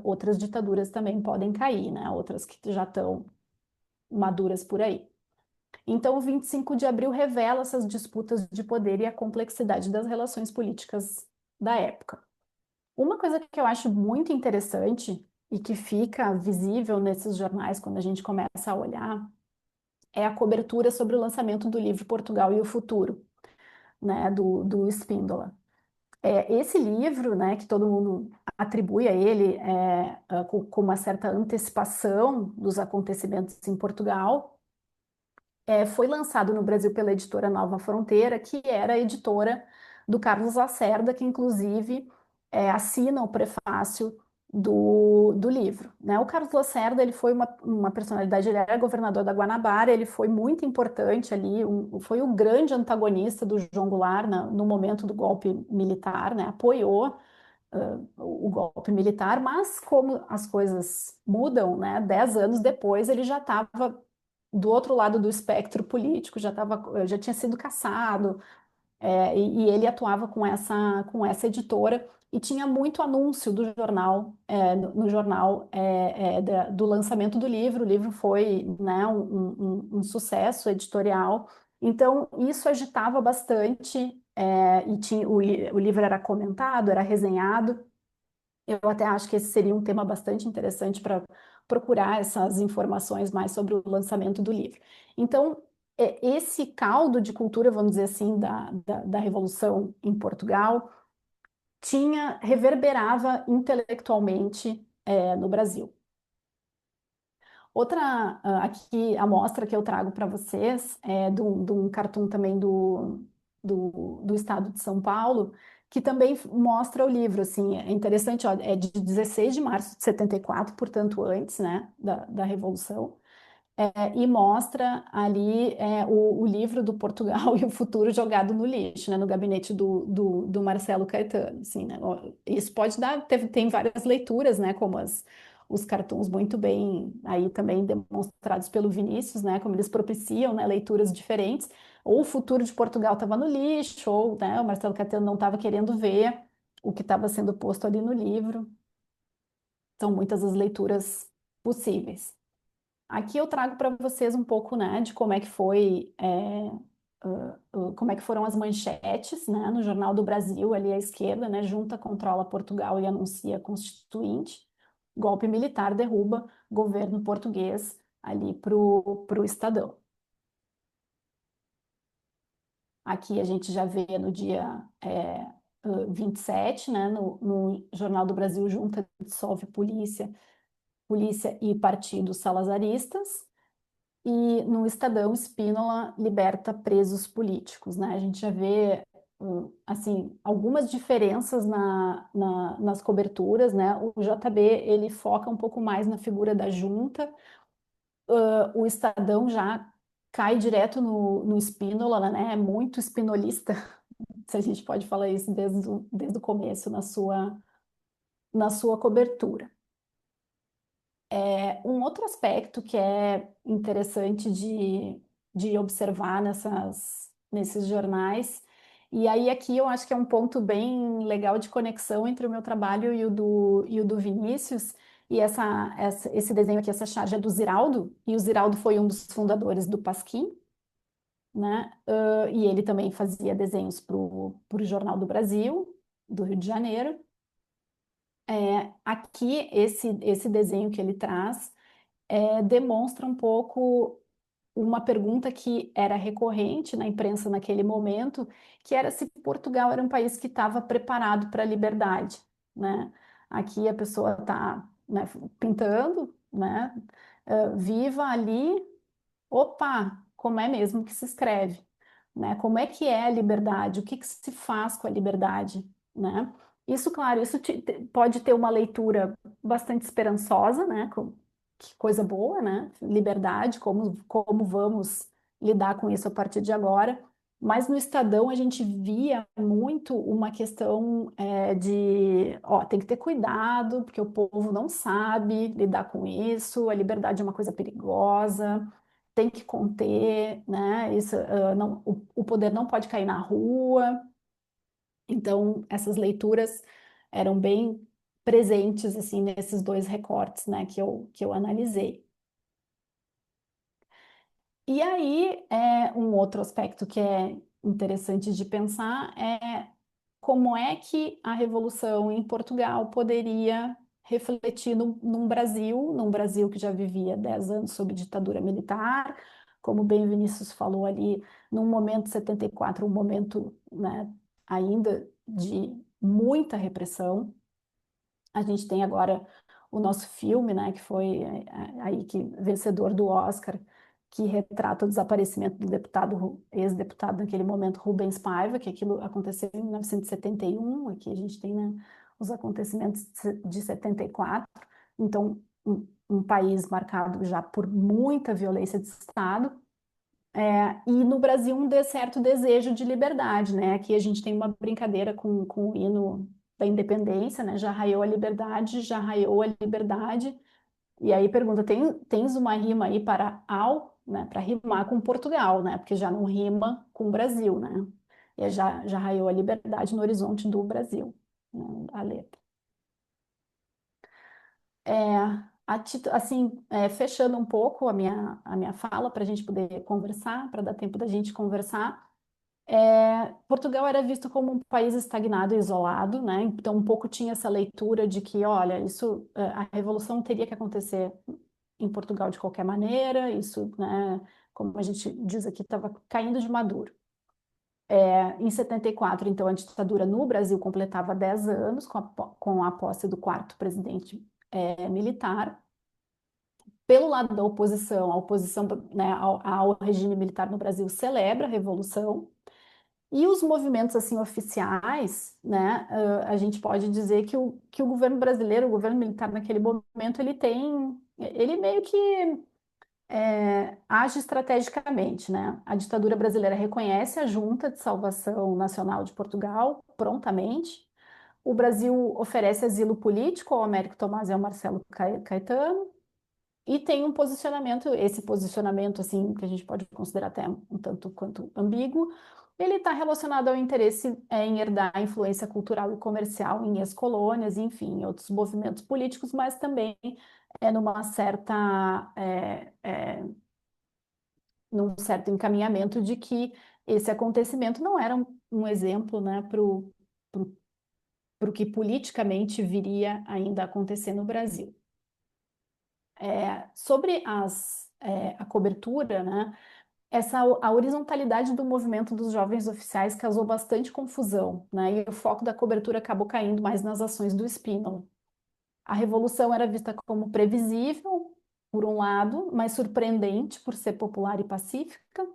Outras ditaduras também podem cair, né, outras que já estão maduras por aí. Então, o 25 de abril revela essas disputas de poder e a complexidade das relações políticas da época. Uma coisa que eu acho muito interessante e que fica visível nesses jornais quando a gente começa a olhar é a cobertura sobre o lançamento do livro Portugal e o Futuro, né, do Spíndola. Esse livro, né, que todo mundo atribui a ele com uma certa antecipação dos acontecimentos em Portugal, foi lançado no Brasil pela editora Nova Fronteira, que era a editora do Carlos Lacerda, que inclusive assina o prefácio do livro, né? O Carlos Lacerda, ele foi uma personalidade, ele era governador da Guanabara, ele foi muito importante ali, foi o grande antagonista do João Goulart no momento do golpe militar, né? Apoiou o golpe militar, mas como as coisas mudam, né? 10 anos depois, ele já estava do outro lado do espectro político, já tinha sido cassado, e ele atuava com essa editora e tinha muito anúncio do jornal, no jornal do lançamento do livro. O livro foi, né, um sucesso editorial, então isso agitava bastante, e o livro era comentado, era resenhado. Eu até acho que esse seria um tema bastante interessante para procurar essas informações mais sobre o lançamento do livro. Então, esse caldo de cultura, vamos dizer assim, da Revolução em Portugal, reverberava intelectualmente, no Brasil. Outra aqui amostra que eu trago para vocês é de um cartoon também do estado de São Paulo, que também mostra o livro, assim, é interessante, ó, é de 16 de março de 74, portanto antes, né, da Revolução, e mostra ali o livro do Portugal e o Futuro jogado no lixo, né, no gabinete do Marcelo Caetano, assim, né, isso pode dar, tem várias leituras, né, como os cartoons muito bem aí também demonstrados pelo Vinícius, né, como eles propiciam, né, leituras diferentes, ou o futuro de Portugal estava no lixo, ou, né, o Marcelo Caetano não estava querendo ver o que estava sendo posto ali no livro, são muitas as leituras possíveis. Aqui eu trago para vocês um pouco, né, de como é que foi, como é que foram as manchetes, né, no Jornal do Brasil, ali à esquerda, né, junta controla Portugal e anuncia Constituinte, golpe militar derruba governo português ali pro Estadão. Aqui a gente já vê no dia 27, né, no Jornal do Brasil, junta dissolve polícia e partidos salazaristas. E no Estadão, Spínola liberta presos políticos, né? A gente já vê, assim, algumas diferenças nas coberturas, né? O JB, ele foca um pouco mais na figura da junta, o Estadão já cai direto no Spínola, né? É muito spinolista, se a gente pode falar isso desde o começo na sua cobertura. Um outro aspecto que é interessante de observar nesses jornais, e aí aqui eu acho que é um ponto bem legal de conexão entre o meu trabalho e o do Vinícius, e esse desenho aqui, essa charge é do Ziraldo, e o Ziraldo foi um dos fundadores do Pasquim, né? E ele também fazia desenhos para o Jornal do Brasil, do Rio de Janeiro. Aqui, esse desenho que ele traz demonstra um pouco uma pergunta que era recorrente na imprensa naquele momento, que era se Portugal era um país que estava preparado para a liberdade, né? Aqui a pessoa está, né, pintando, né, viva ali, opa, como é mesmo que se escreve, né? Como é que é a liberdade? O que que se faz com a liberdade, né? Isso, claro, pode ter uma leitura bastante esperançosa, né? Que coisa boa, né? Liberdade, como vamos lidar com isso a partir de agora. Mas no Estadão a gente via muito uma questão ó, tem que ter cuidado, porque o povo não sabe lidar com isso, a liberdade é uma coisa perigosa, tem que conter, né? Isso, o poder não pode cair na rua. Então, essas leituras eram bem presentes assim nesses dois recortes, né, que eu analisei. E aí, um outro aspecto que é interessante de pensar é como é que a Revolução em Portugal poderia refletir num Brasil que já vivia 10 anos sob ditadura militar, como bem o Vinícius falou ali, num momento 74, um momento, né, ainda de muita repressão. A gente tem agora o nosso filme, né, que foi aí que vencedor do Oscar, que retrata o desaparecimento do ex-deputado naquele momento, Rubens Paiva, que aquilo aconteceu em 1971, aqui a gente tem, né, os acontecimentos de 74. Então, um país marcado já por muita violência de Estado, e no Brasil certo desejo de liberdade, né? Aqui a gente tem uma brincadeira com o hino da independência, né? Já raiou a liberdade, já raiou a liberdade. E aí pergunta, tens uma rima aí né? Para rimar com Portugal, né? Porque já não rima com o Brasil, né? E já raiou a liberdade no horizonte do Brasil, né? A letra. Assim, fechando um pouco a minha fala para a gente poder conversar, para dar tempo da gente conversar. Portugal era visto como um país estagnado e isolado, né? Então, um pouco tinha essa leitura de que, olha, a revolução teria que acontecer em Portugal de qualquer maneira, isso, né, como a gente diz aqui, estava caindo de maduro. Em 74, então, a ditadura no Brasil completava 10 anos com a posse do quarto presidente militar. Pelo lado da oposição, a oposição, né, ao regime militar no Brasil celebra a revolução. E os movimentos assim oficiais, né, a gente pode dizer que o governo brasileiro, o governo militar naquele momento, ele meio que age estrategicamente, né? A ditadura brasileira reconhece a Junta de Salvação Nacional de Portugal prontamente. O Brasil oferece asilo político ao Américo Tomás e ao Marcelo Caetano. E tem esse posicionamento, assim, que a gente pode considerar até um tanto quanto ambíguo, ele está relacionado ao interesse em herdar a influência cultural e comercial em ex-colônias, enfim, em outros movimentos políticos, mas também num certo encaminhamento de que esse acontecimento não era um exemplo, né, para o que politicamente viria ainda a acontecer no Brasil. Sobre a cobertura, né? A horizontalidade do movimento dos jovens oficiais causou bastante confusão, né? E o foco da cobertura acabou caindo mais nas ações do Spínola. A revolução era vista como previsível, por um lado, mas surpreendente por ser popular e pacífica.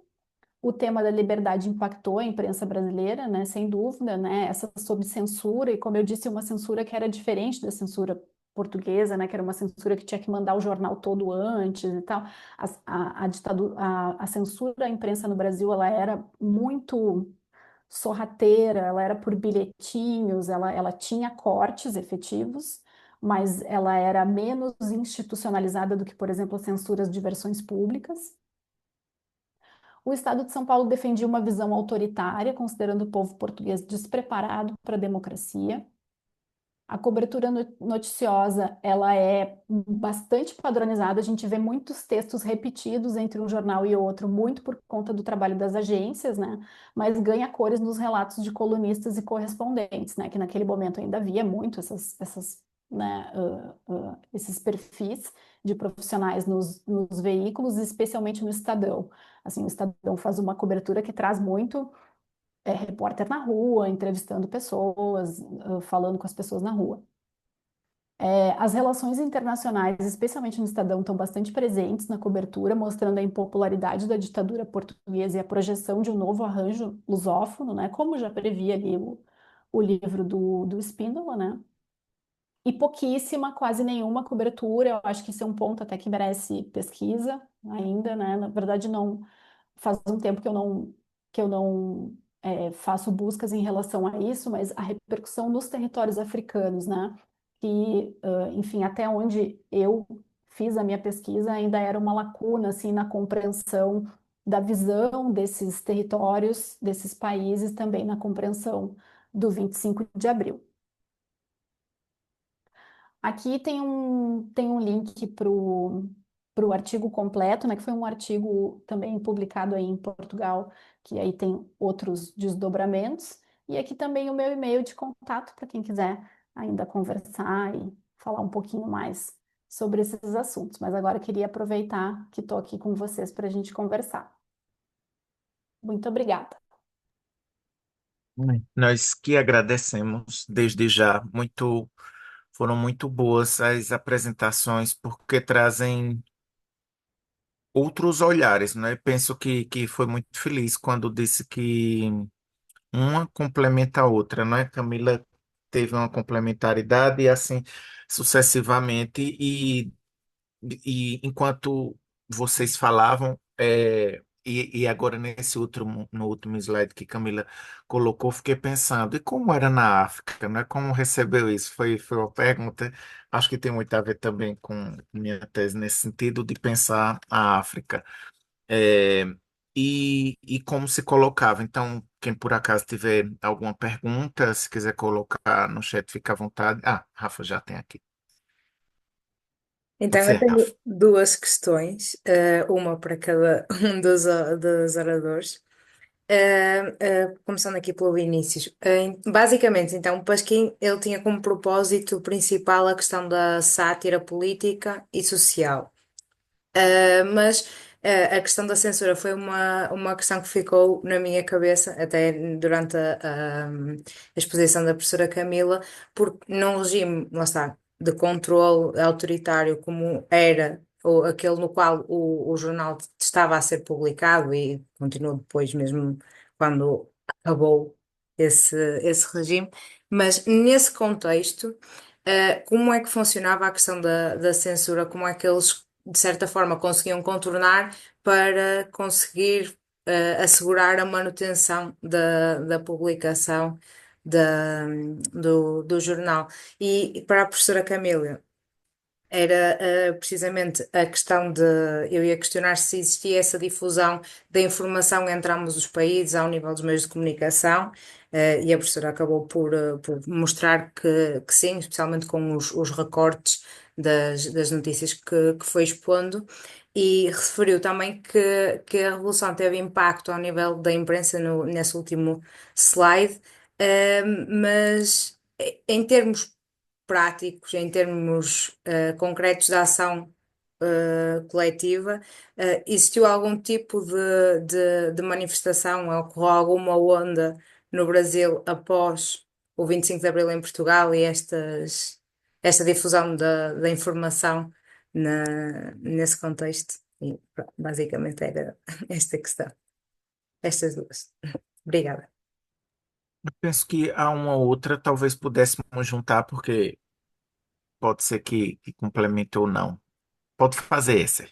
O tema da liberdade impactou a imprensa brasileira, né? Sem dúvida, né? Essa sob censura, e como eu disse, uma censura que era diferente da censura portuguesa, né, que era uma censura que tinha que mandar o jornal todo antes e tal. A censura à imprensa no Brasil, ela era muito sorrateira, ela era por bilhetinhos, ela tinha cortes efetivos, mas ela era menos institucionalizada do que, por exemplo, as censuras de versões públicas. O Estado de São Paulo defendia uma visão autoritária, considerando o povo português despreparado para a democracia. A cobertura noticiosa, ela é bastante padronizada, a gente vê muitos textos repetidos entre um jornal e outro, muito por conta do trabalho das agências, né? Mas ganha cores nos relatos de colunistas e correspondentes, né? Que naquele momento ainda havia muito né, esses perfis de profissionais nos veículos, especialmente no Estadão. Assim, o Estadão faz uma cobertura que traz muito repórter na rua, entrevistando pessoas, falando com as pessoas na rua. As relações internacionais, especialmente no Estadão, estão bastante presentes na cobertura, mostrando a impopularidade da ditadura portuguesa e a projeção de um novo arranjo lusófono, né? Como já previa ali o livro do Spínola, né? E pouquíssima, quase nenhuma cobertura. Eu acho que isso é um ponto até que merece pesquisa ainda, né? Na verdade, não faz um tempo que eu não faço buscas em relação a isso, mas a repercussão nos territórios africanos, né? Que, enfim, até onde eu fiz a minha pesquisa ainda era uma lacuna assim na compreensão da visão desses territórios, desses países, também na compreensão do 25 de abril. Aqui tem um link para o artigo completo, né, que foi um artigo também publicado aí em Portugal, que aí tem outros desdobramentos. E aqui também o meu e-mail de contato para quem quiser ainda conversar e falar um pouquinho mais sobre esses assuntos. Mas agora eu queria aproveitar que estou aqui com vocês para a gente conversar. Muito obrigada. Nós que agradecemos desde já. Foram muito boas as apresentações, porque trazem outros olhares, né? Penso que foi muito feliz quando disse que uma complementa a outra, não é? Camila teve uma complementaridade e assim sucessivamente, e enquanto vocês falavam, e agora no último slide que Camila colocou, fiquei pensando, e como era na África, né? Como recebeu isso? Foi uma pergunta, acho que tem muito a ver também com minha tese nesse sentido de pensar a África. É, e como se colocava. Então, quem por acaso tiver alguma pergunta, se quiser colocar no chat, fica à vontade. Ah, Rafa já tem aqui. Então, Pode eu ser, Rafa. tenho duas questões, uma para cada um dos oradores. Começando aqui pelo início. Basicamente, então, Pasquim, ele tinha como propósito principal a questão da sátira política e social. Mas a questão da censura foi uma questão que ficou na minha cabeça até durante a exposição da professora Camila, porque num regime, lá está, de controle autoritário como era ou aquele no qual o jornal estava a ser publicado e continuou depois mesmo quando acabou esse regime, mas nesse contexto, como é que funcionava a questão da censura, como é que eles de certa forma conseguiam contornar para conseguir assegurar a manutenção da publicação do jornal. E para a professora Camila, era precisamente a questão de eu ia questionar se existia essa difusão da informação entre ambos os países ao nível dos meios de comunicação, e a professora acabou por mostrar que sim, especialmente com os recortes das notícias que foi expondo. E referiu também que a revolução teve impacto ao nível da imprensa nesse último slide, mas em termos práticos, em termos concretos da ação coletiva, existiu algum tipo de manifestação, ocorreu alguma onda no Brasil após o 25 de Abril em Portugal e esta difusão da informação nesse contexto? E, basicamente era esta questão, estas duas. Obrigada. Eu penso que a uma outra talvez pudéssemos juntar, porque pode ser que complemente ou não. Pode fazer esse.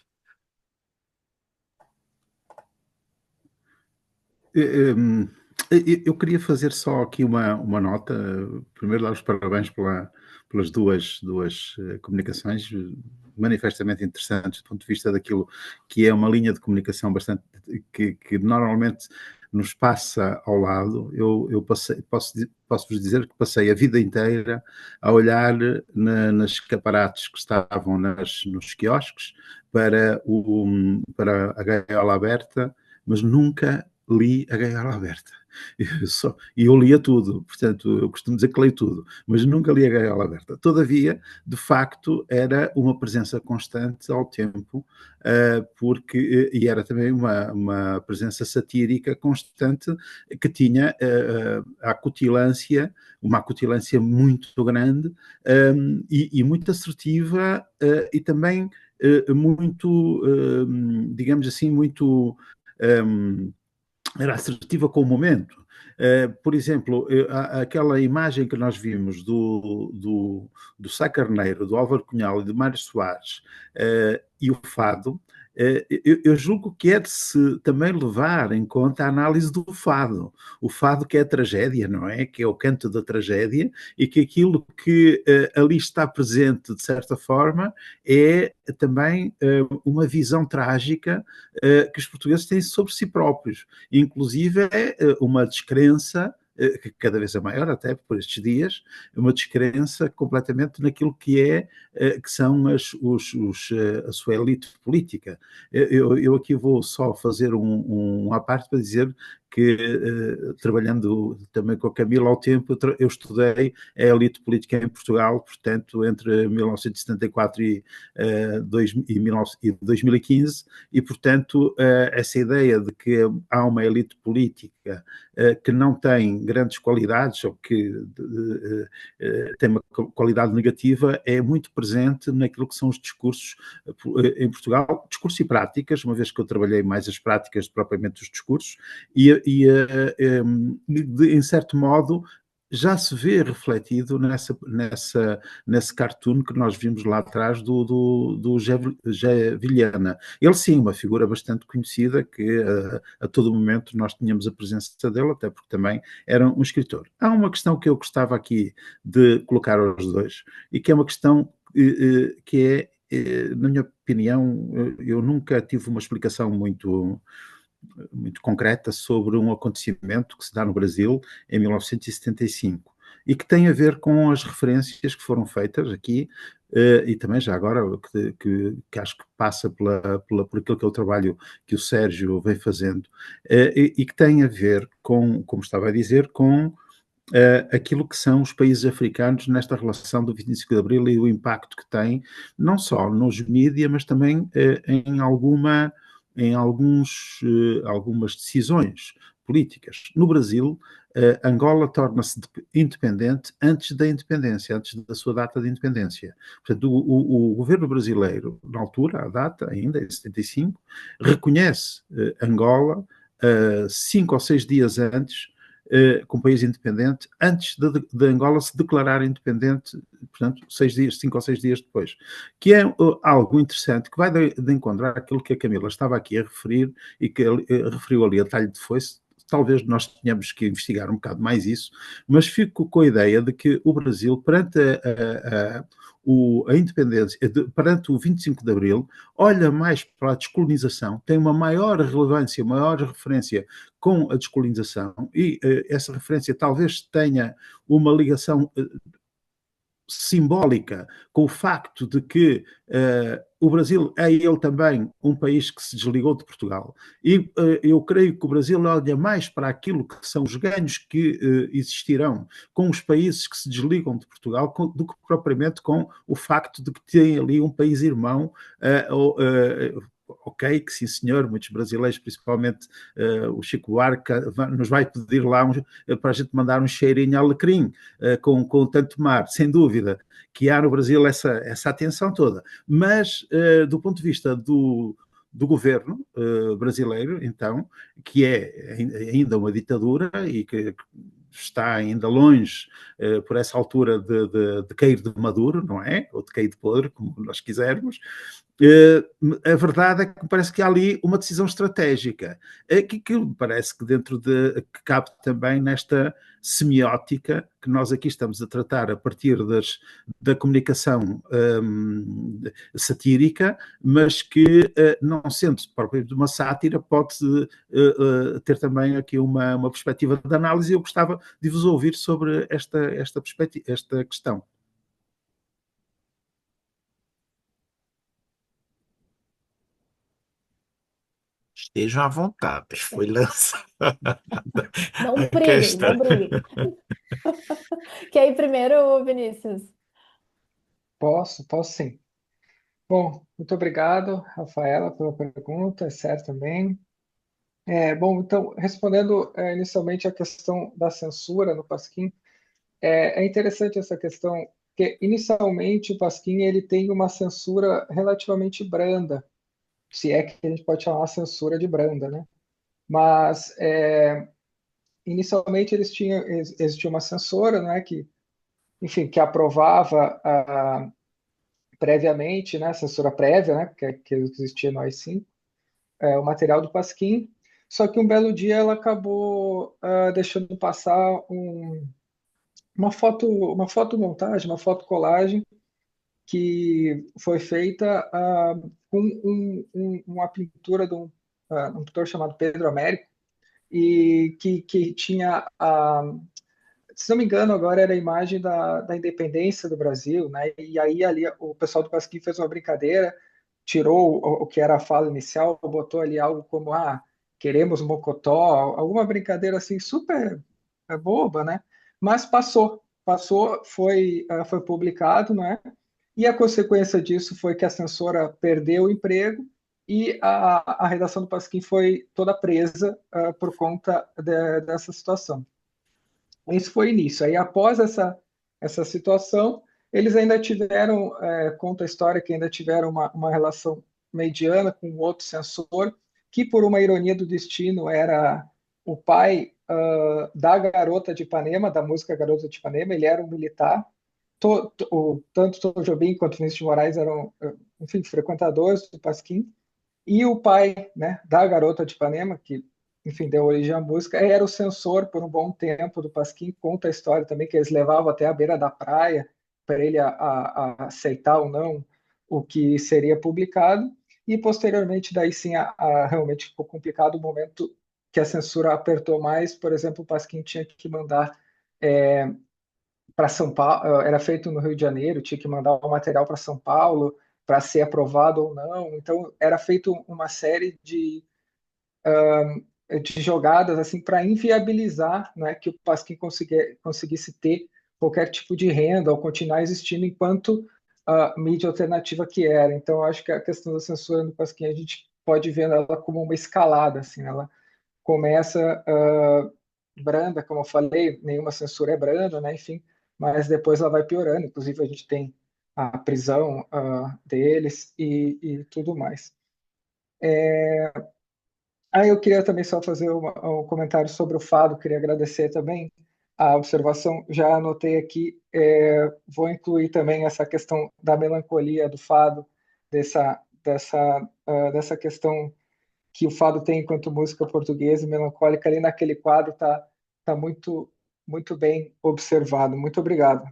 Eu queria fazer só aqui uma nota. Primeiro, dar os parabéns pelas duas comunicações manifestamente interessantes do ponto de vista daquilo que é uma linha de comunicação bastante que normalmente nos passa ao lado. Eu posso-vos dizer que passei a vida inteira a olhar nas escaparates que estavam nos quiosques para a gaiola aberta, mas nunca li a gaiola aberta. E eu lia tudo, portanto, eu costumo dizer que leio tudo, mas nunca li a Gaiola Aberta. Todavia, de facto, era uma presença constante ao tempo, e era também uma presença satírica constante que tinha a acutilância, uma acutilância muito grande, e muito assertiva, e também muito, digamos assim, muito era assertiva com o momento. Por exemplo, aquela imagem que nós vimos do Sá Carneiro, do Álvaro Cunhal e do Mário Soares, e o fado, eu julgo que é de se também levar em conta a análise do fado. O fado que é a tragédia, não é? Que é o canto da tragédia, e que aquilo que ali está presente, de certa forma, é também uma visão trágica que os portugueses têm sobre si próprios. Inclusive é uma descrença, que cada vez é maior, até por estes dias, uma descrença completamente naquilo que são a sua elite política. Eu aqui vou só fazer à parte para dizer que, trabalhando também com a Camila ao tempo, eu estudei a elite política em Portugal, portanto, entre 1974 e 2015, e, portanto, essa ideia de que há uma elite política que não tem grandes qualidades ou que tem uma qualidade negativa é muito presente naquilo que são os discursos em Portugal, discursos e práticas, uma vez que eu trabalhei mais as práticas propriamente dos discursos, em certo modo, já se vê refletido nesse cartoon que nós vimos lá atrás do Gé Vilhena. Ele sim, uma figura bastante conhecida, que a todo momento nós tínhamos a presença dele, até porque também era um escritor. Há uma questão que eu gostava aqui de colocar aos dois, e que é uma questão que na minha opinião, eu nunca tive uma explicação muito concreta sobre um acontecimento que se dá no Brasil em 1975 e que tem a ver com as referências que foram feitas aqui, e também já agora que acho que passa por aquilo que é o trabalho que o Sérgio vem fazendo, e que tem a ver com, como estava a dizer, com aquilo que são os países africanos nesta relação do 25 de Abril e o impacto que tem, não só nos mídias, mas também em algumas decisões políticas. No Brasil, Angola torna-se independente antes da independência, antes da sua data de independência. Portanto, o governo brasileiro, na altura, à data ainda, em 75, reconhece Angola 5 ou 6 dias antes, com um país independente, antes de Angola se declarar independente, portanto, 5 ou 6 dias depois. Que é algo interessante, que vai de encontrar aquilo que a Camila estava aqui a referir e que referiu ali a talho de foice. Talvez nós tenhamos que investigar um bocado mais isso, mas fico com a ideia de que o Brasil, perante a independência, perante o 25 de Abril, olha mais para a descolonização, tem uma maior relevância, maior referência com a descolonização, e essa referência talvez tenha uma ligação simbólica com o facto de que o Brasil é ele também um país que se desligou de Portugal. E eu creio que o Brasil olha mais para aquilo que são os ganhos que existirão com os países que se desligam de Portugal do que propriamente com o facto de que tem ali um país irmão, ok, que sim senhor, muitos brasileiros, principalmente o Chico Buarque, nos vai pedir lá para a gente mandar um cheirinho a alecrim, com tanto mar, sem dúvida, que há no Brasil essa atenção toda. Mas, do ponto de vista do governo brasileiro, então, que é ainda uma ditadura e que está ainda longe, por essa altura, de cair de maduro, não é? Ou de cair de podre, como nós quisermos. A verdade é que parece que há ali uma decisão estratégica, que parece que que cabe também nesta semiótica que nós aqui estamos a tratar a partir da comunicação satírica, mas que, não sendo propriamente uma sátira, pode ter também aqui uma perspectiva de análise, e eu gostava de vos ouvir sobre esta perspectiva, esta questão. Estejam à vontade, foi lançada Não a briguem, questão. não briguem. Quer ir primeiro, Vinícius? Posso sim. Bom, muito obrigado, Rafaela, pela pergunta, é certo também. Bom, então, respondendo inicialmente a questão da censura no Pasquim, é interessante essa questão, porque inicialmente o Pasquim ele tem uma censura relativamente branda, se é que a gente pode chamar a censura de branda, né? Mas inicialmente existia uma censora, né, que, enfim, que aprovava previamente, né, censura prévia, né, que existia no AI-5, o material do Pasquim, só que um belo dia ela acabou deixando passar uma fotomontagem, uma fotocolagem que foi feita com uma pintura de um pintor chamado Pedro Américo, e que tinha, se não me engano, agora era a imagem da independência do Brasil, né? E aí ali o pessoal do Pasquim fez uma brincadeira, tirou o que era a fala inicial, botou ali algo como, queremos Mocotó, alguma brincadeira assim super boba, né? Mas passou, foi publicado, né? E a consequência disso foi que a censora perdeu o emprego e a redação do Pasquim foi toda presa por conta dessa situação. Isso foi o início. Aí, após essa situação, eles ainda tiveram, conta a história que ainda tiveram uma relação mediana com outro censor, que, por uma ironia do destino, era o pai da Garota de Ipanema, da música Garota de Ipanema. Ele era um militar. Tanto Tom Jobim quanto Vinícius de Moraes eram, enfim, frequentadores do Pasquim. E o pai, né, da Garota de Ipanema, que, enfim, deu origem à música, era o censor por um bom tempo do Pasquim. Conta a história também que eles levavam até a beira da praia para ele a aceitar ou não o que seria publicado. E posteriormente, daí sim, realmente ficou complicado o momento que a censura apertou mais. Por exemplo, o Pasquim tinha que mandar para São Paulo, era feito no Rio de Janeiro, tinha que mandar o material para São Paulo para ser aprovado ou não. Então, era feito uma série de jogadas assim para inviabilizar, né, que o Pasquim conseguisse ter qualquer tipo de renda ou continuar existindo enquanto mídia alternativa que era. Então, eu acho que a questão da censura no Pasquim a gente pode ver ela como uma escalada, assim, ela começa branda, como eu falei, nenhuma censura é branda, né? Enfim, mas depois ela vai piorando. Inclusive, a gente tem a prisão deles e tudo mais. Eu queria também só fazer um comentário sobre o fado, queria agradecer também a observação, já anotei aqui, vou incluir também essa questão da melancolia do fado, dessa questão que o fado tem enquanto música portuguesa e melancólica, ali naquele quadro tá muito, muito bem observado. Muito obrigado.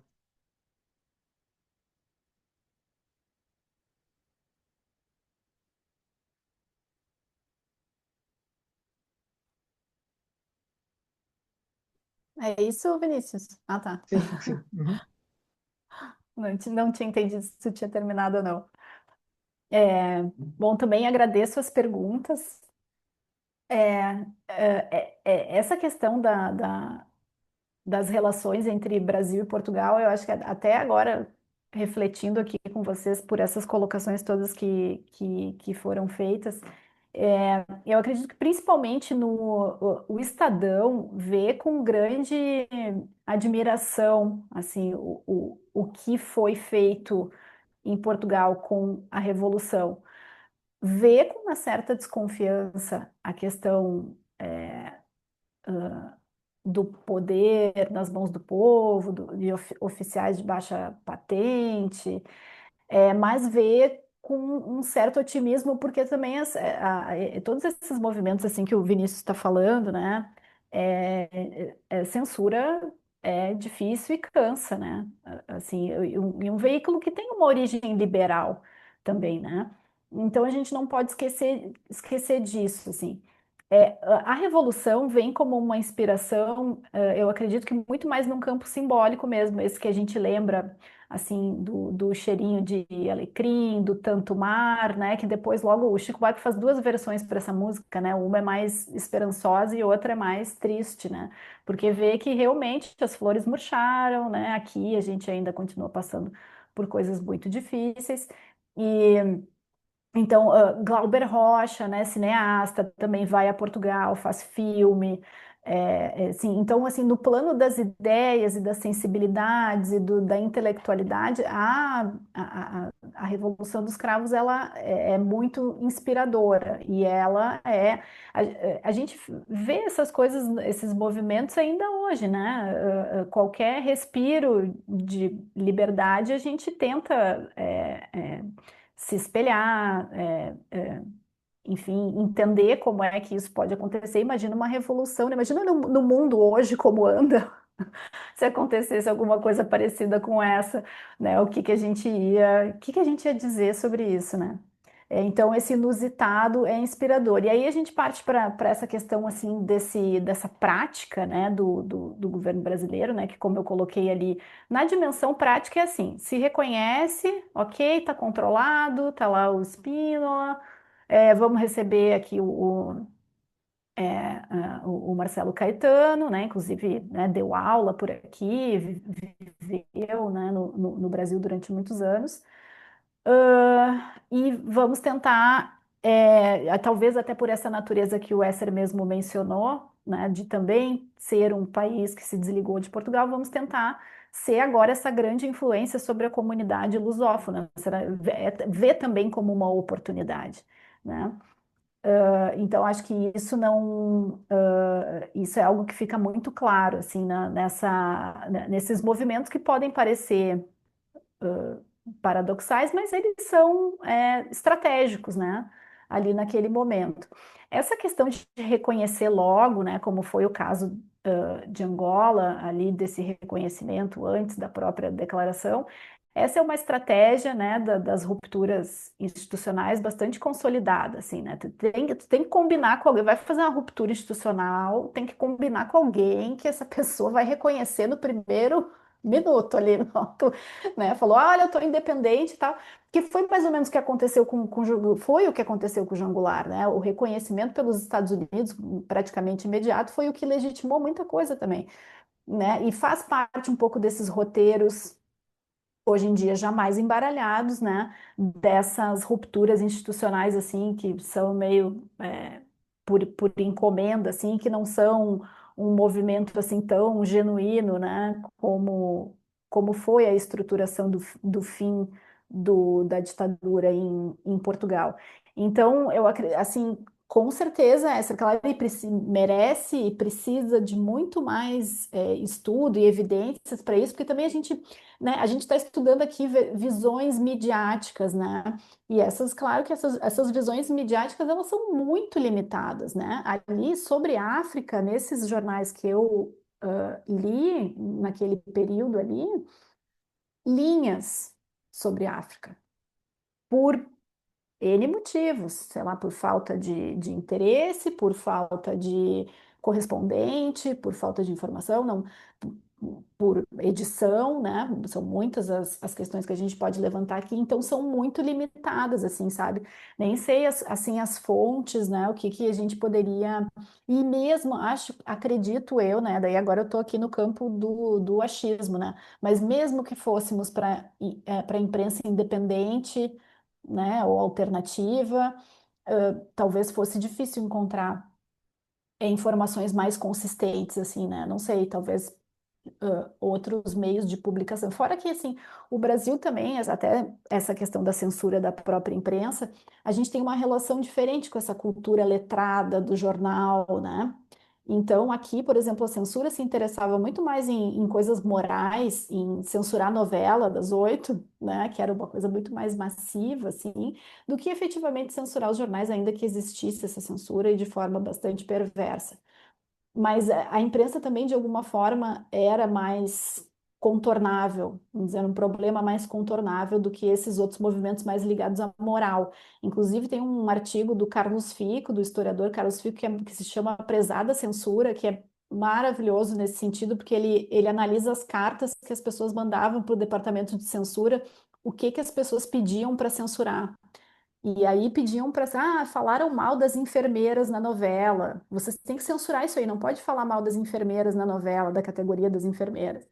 É isso, Vinícius? Ah, tá. Sim, sim. Uhum. Não tinha entendido se tu tinha terminado ou não. Bom, também agradeço as perguntas. Essa questão das relações entre Brasil e Portugal, eu acho que até agora, refletindo aqui com vocês por essas colocações todas que foram feitas, eu acredito que principalmente o Estadão vê com grande admiração assim, o que foi feito em Portugal com a Revolução. Vê com uma certa desconfiança a questão do poder nas mãos do povo, de oficiais de baixa patente, mas vê com um certo otimismo, porque também todos esses movimentos assim que o Vinícius está falando, né, censura é difícil e cansa, né? Assim, e um veículo que tem uma origem liberal também, né? Então a gente não pode esquecer disso, assim. A revolução vem como uma inspiração, eu acredito que muito mais num campo simbólico mesmo, esse que a gente lembra assim, do cheirinho de alecrim, do tanto mar, né? Que depois logo o Chico Buarque faz duas versões para essa música, né? Uma é mais esperançosa e outra é mais triste, né? Porque vê que realmente as flores murcharam, né? Aqui a gente ainda continua passando por coisas muito difíceis. E então, Glauber Rocha, né, cineasta, também vai a Portugal, faz filme. Assim, então, assim, no plano das ideias e das sensibilidades e da intelectualidade, a Revolução dos Cravos ela é muito inspiradora e ela a gente vê essas coisas, esses movimentos ainda hoje, né? Qualquer respiro de liberdade a gente tenta se espelhar, enfim, entender como é que isso pode acontecer. Imagina uma revolução, né? Imagina no mundo hoje como anda, se acontecesse alguma coisa parecida com essa, né? O que que a gente ia dizer sobre isso, né? Então, esse inusitado é inspirador. E aí a gente parte para essa questão, assim, dessa prática, né, do governo brasileiro, né, que como eu coloquei ali, na dimensão prática é assim, se reconhece, ok, está controlado, está lá o Spínola, vamos receber aqui o Marcelo Caetano, né, inclusive, né, deu aula por aqui, viveu, né, no Brasil durante muitos anos. E vamos tentar, talvez até por essa natureza que o Esser mesmo mencionou, né, de também ser um país que se desligou de Portugal, vamos tentar ser agora essa grande influência sobre a comunidade lusófona, ver também como uma oportunidade, né? Então, acho que isso não, isso é algo que fica muito claro, assim, nesses movimentos que podem parecer paradoxais, mas eles são estratégicos, né? Ali naquele momento. Essa questão de reconhecer logo, né, como foi o caso de Angola, ali desse reconhecimento antes da própria declaração, essa é uma estratégia, né, das rupturas institucionais bastante consolidada, assim, né? Tu tem que combinar com alguém, vai fazer uma ruptura institucional, tem que combinar com alguém que essa pessoa vai reconhecer no primeiro minuto ali, né? Falou, olha, eu estou independente e tal, que foi mais ou menos o que aconteceu foi o que aconteceu com o João Goulart, né? O reconhecimento pelos Estados Unidos, praticamente imediato, foi o que legitimou muita coisa também, né? E faz parte um pouco desses roteiros hoje em dia já mais embaralhados, né, dessas rupturas institucionais, assim, que são meio por encomenda, assim, que não são um movimento, assim, tão genuíno, né, como foi a estruturação do fim da ditadura em Portugal. Então, eu acredito, assim, com certeza, essa claro, merece e precisa de muito mais estudo e evidências para isso, porque também né, a gente está estudando aqui visões midiáticas, né? E claro que essas visões midiáticas, elas são muito limitadas, né? Ali sobre a África, nesses jornais que eu li naquele período ali, linhas sobre a África, por N motivos, sei lá, por falta de interesse, por falta de correspondente, por falta de informação, não, por edição, né? São muitas as questões que a gente pode levantar aqui, então são muito limitadas, assim, sabe? Nem sei, assim, as fontes, né? O que a gente poderia... E mesmo, acredito eu, né? Daí agora eu tô aqui no campo do achismo, né? Mas mesmo que fôssemos para a imprensa independente, né, ou alternativa, talvez fosse difícil encontrar informações mais consistentes, assim, né? Não sei, talvez outros meios de publicação. Fora que, assim, o Brasil também, até essa questão da censura da própria imprensa, a gente tem uma relação diferente com essa cultura letrada do jornal, né? Então, aqui, por exemplo, a censura se interessava muito mais em coisas morais, em censurar a novela das 8, né, que era uma coisa muito mais massiva, assim, do que efetivamente censurar os jornais, ainda que existisse essa censura e de forma bastante perversa. Mas a imprensa também, de alguma forma, era mais contornável, vamos dizer, um problema mais contornável do que esses outros movimentos mais ligados à moral. Inclusive, tem um artigo do Carlos Fico, do historiador Carlos Fico, que se chama Prezada Censura, que é maravilhoso nesse sentido, porque ele analisa as cartas que as pessoas mandavam para o departamento de censura, o que que as pessoas pediam para censurar. E aí pediam para, falaram mal das enfermeiras na novela. Vocês têm que censurar isso aí, não pode falar mal das enfermeiras na novela, da categoria das enfermeiras.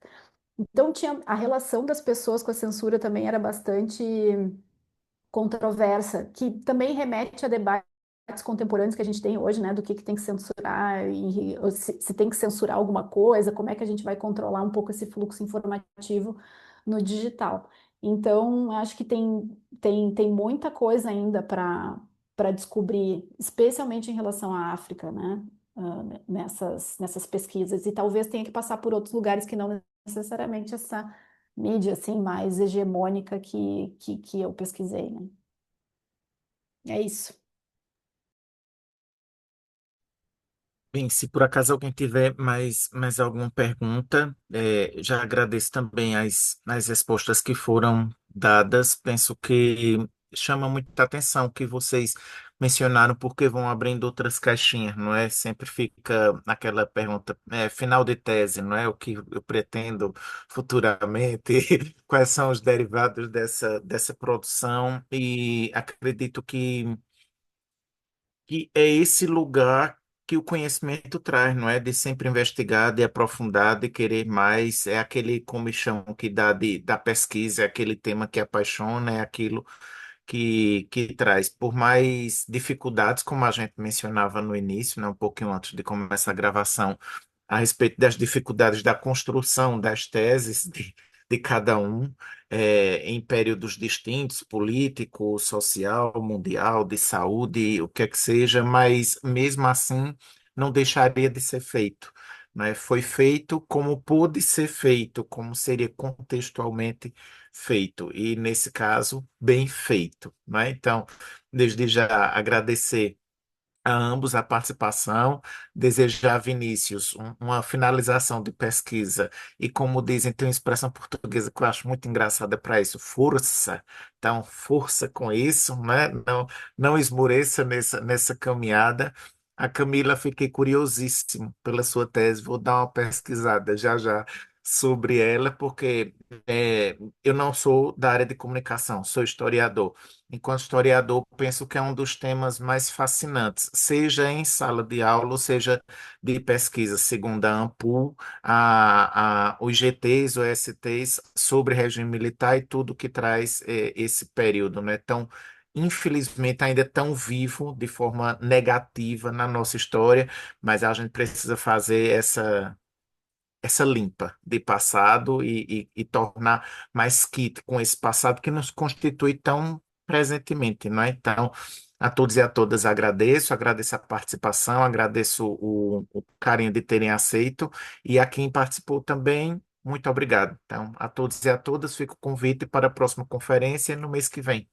Então tinha a relação das pessoas com a censura também era bastante controversa, que também remete a debates contemporâneos que a gente tem hoje, né, do que tem que censurar, e ou se tem que censurar alguma coisa, como é que a gente vai controlar um pouco esse fluxo informativo no digital. Então, acho que tem muita coisa ainda para descobrir, especialmente em relação à África, né, nessas pesquisas, e talvez tenha que passar por outros lugares que não necessariamente essa mídia assim mais hegemônica que eu pesquisei, né? É isso. Bem, se por acaso alguém tiver mais alguma pergunta, já agradeço também as respostas que foram dadas. Penso que chama muita atenção que vocês mencionaram, porque vão abrindo outras caixinhas, não é? Sempre fica aquela pergunta, final de tese, não é? O que eu pretendo futuramente, quais são os derivados dessa produção, e acredito que é esse lugar que o conhecimento traz, não é? De sempre investigar, de aprofundar, de querer mais, é aquele comichão que dá da pesquisa, é aquele tema que apaixona, é aquilo que traz, por mais dificuldades, como a gente mencionava no início, né, um pouquinho antes de começar a gravação, a respeito das dificuldades da construção das teses de cada um, em períodos distintos, político, social, mundial, de saúde, o que é que seja, mas mesmo assim não deixaria de ser feito. Né? Foi feito como pôde ser feito, como seria contextualmente feito, e nesse caso, bem feito. Né? Então, desde já agradecer a ambos a participação, desejar a Vinícius uma finalização de pesquisa e, como dizem, tem uma expressão portuguesa que eu acho muito engraçada para isso, força. Então, força com isso, né? Não esmoreça nessa caminhada. A Camila, fiquei curiosíssimo pela sua tese, vou dar uma pesquisada já já sobre ela, porque eu não sou da área de comunicação, sou historiador. Enquanto historiador, penso que é um dos temas mais fascinantes, seja em sala de aula, ou seja de pesquisa, segundo a ANPUL, os GTs, os STs, sobre regime militar e tudo que traz esse período, né? Então, infelizmente, ainda é tão vivo de forma negativa na nossa história, mas a gente precisa fazer essa limpa de passado e tornar mais kit com esse passado que nos constitui tão presentemente, não é? Então, a todos e a todas agradeço a participação, agradeço o carinho de terem aceito, e a quem participou também, muito obrigado. Então, a todos e a todas, fica o convite para a próxima conferência no mês que vem.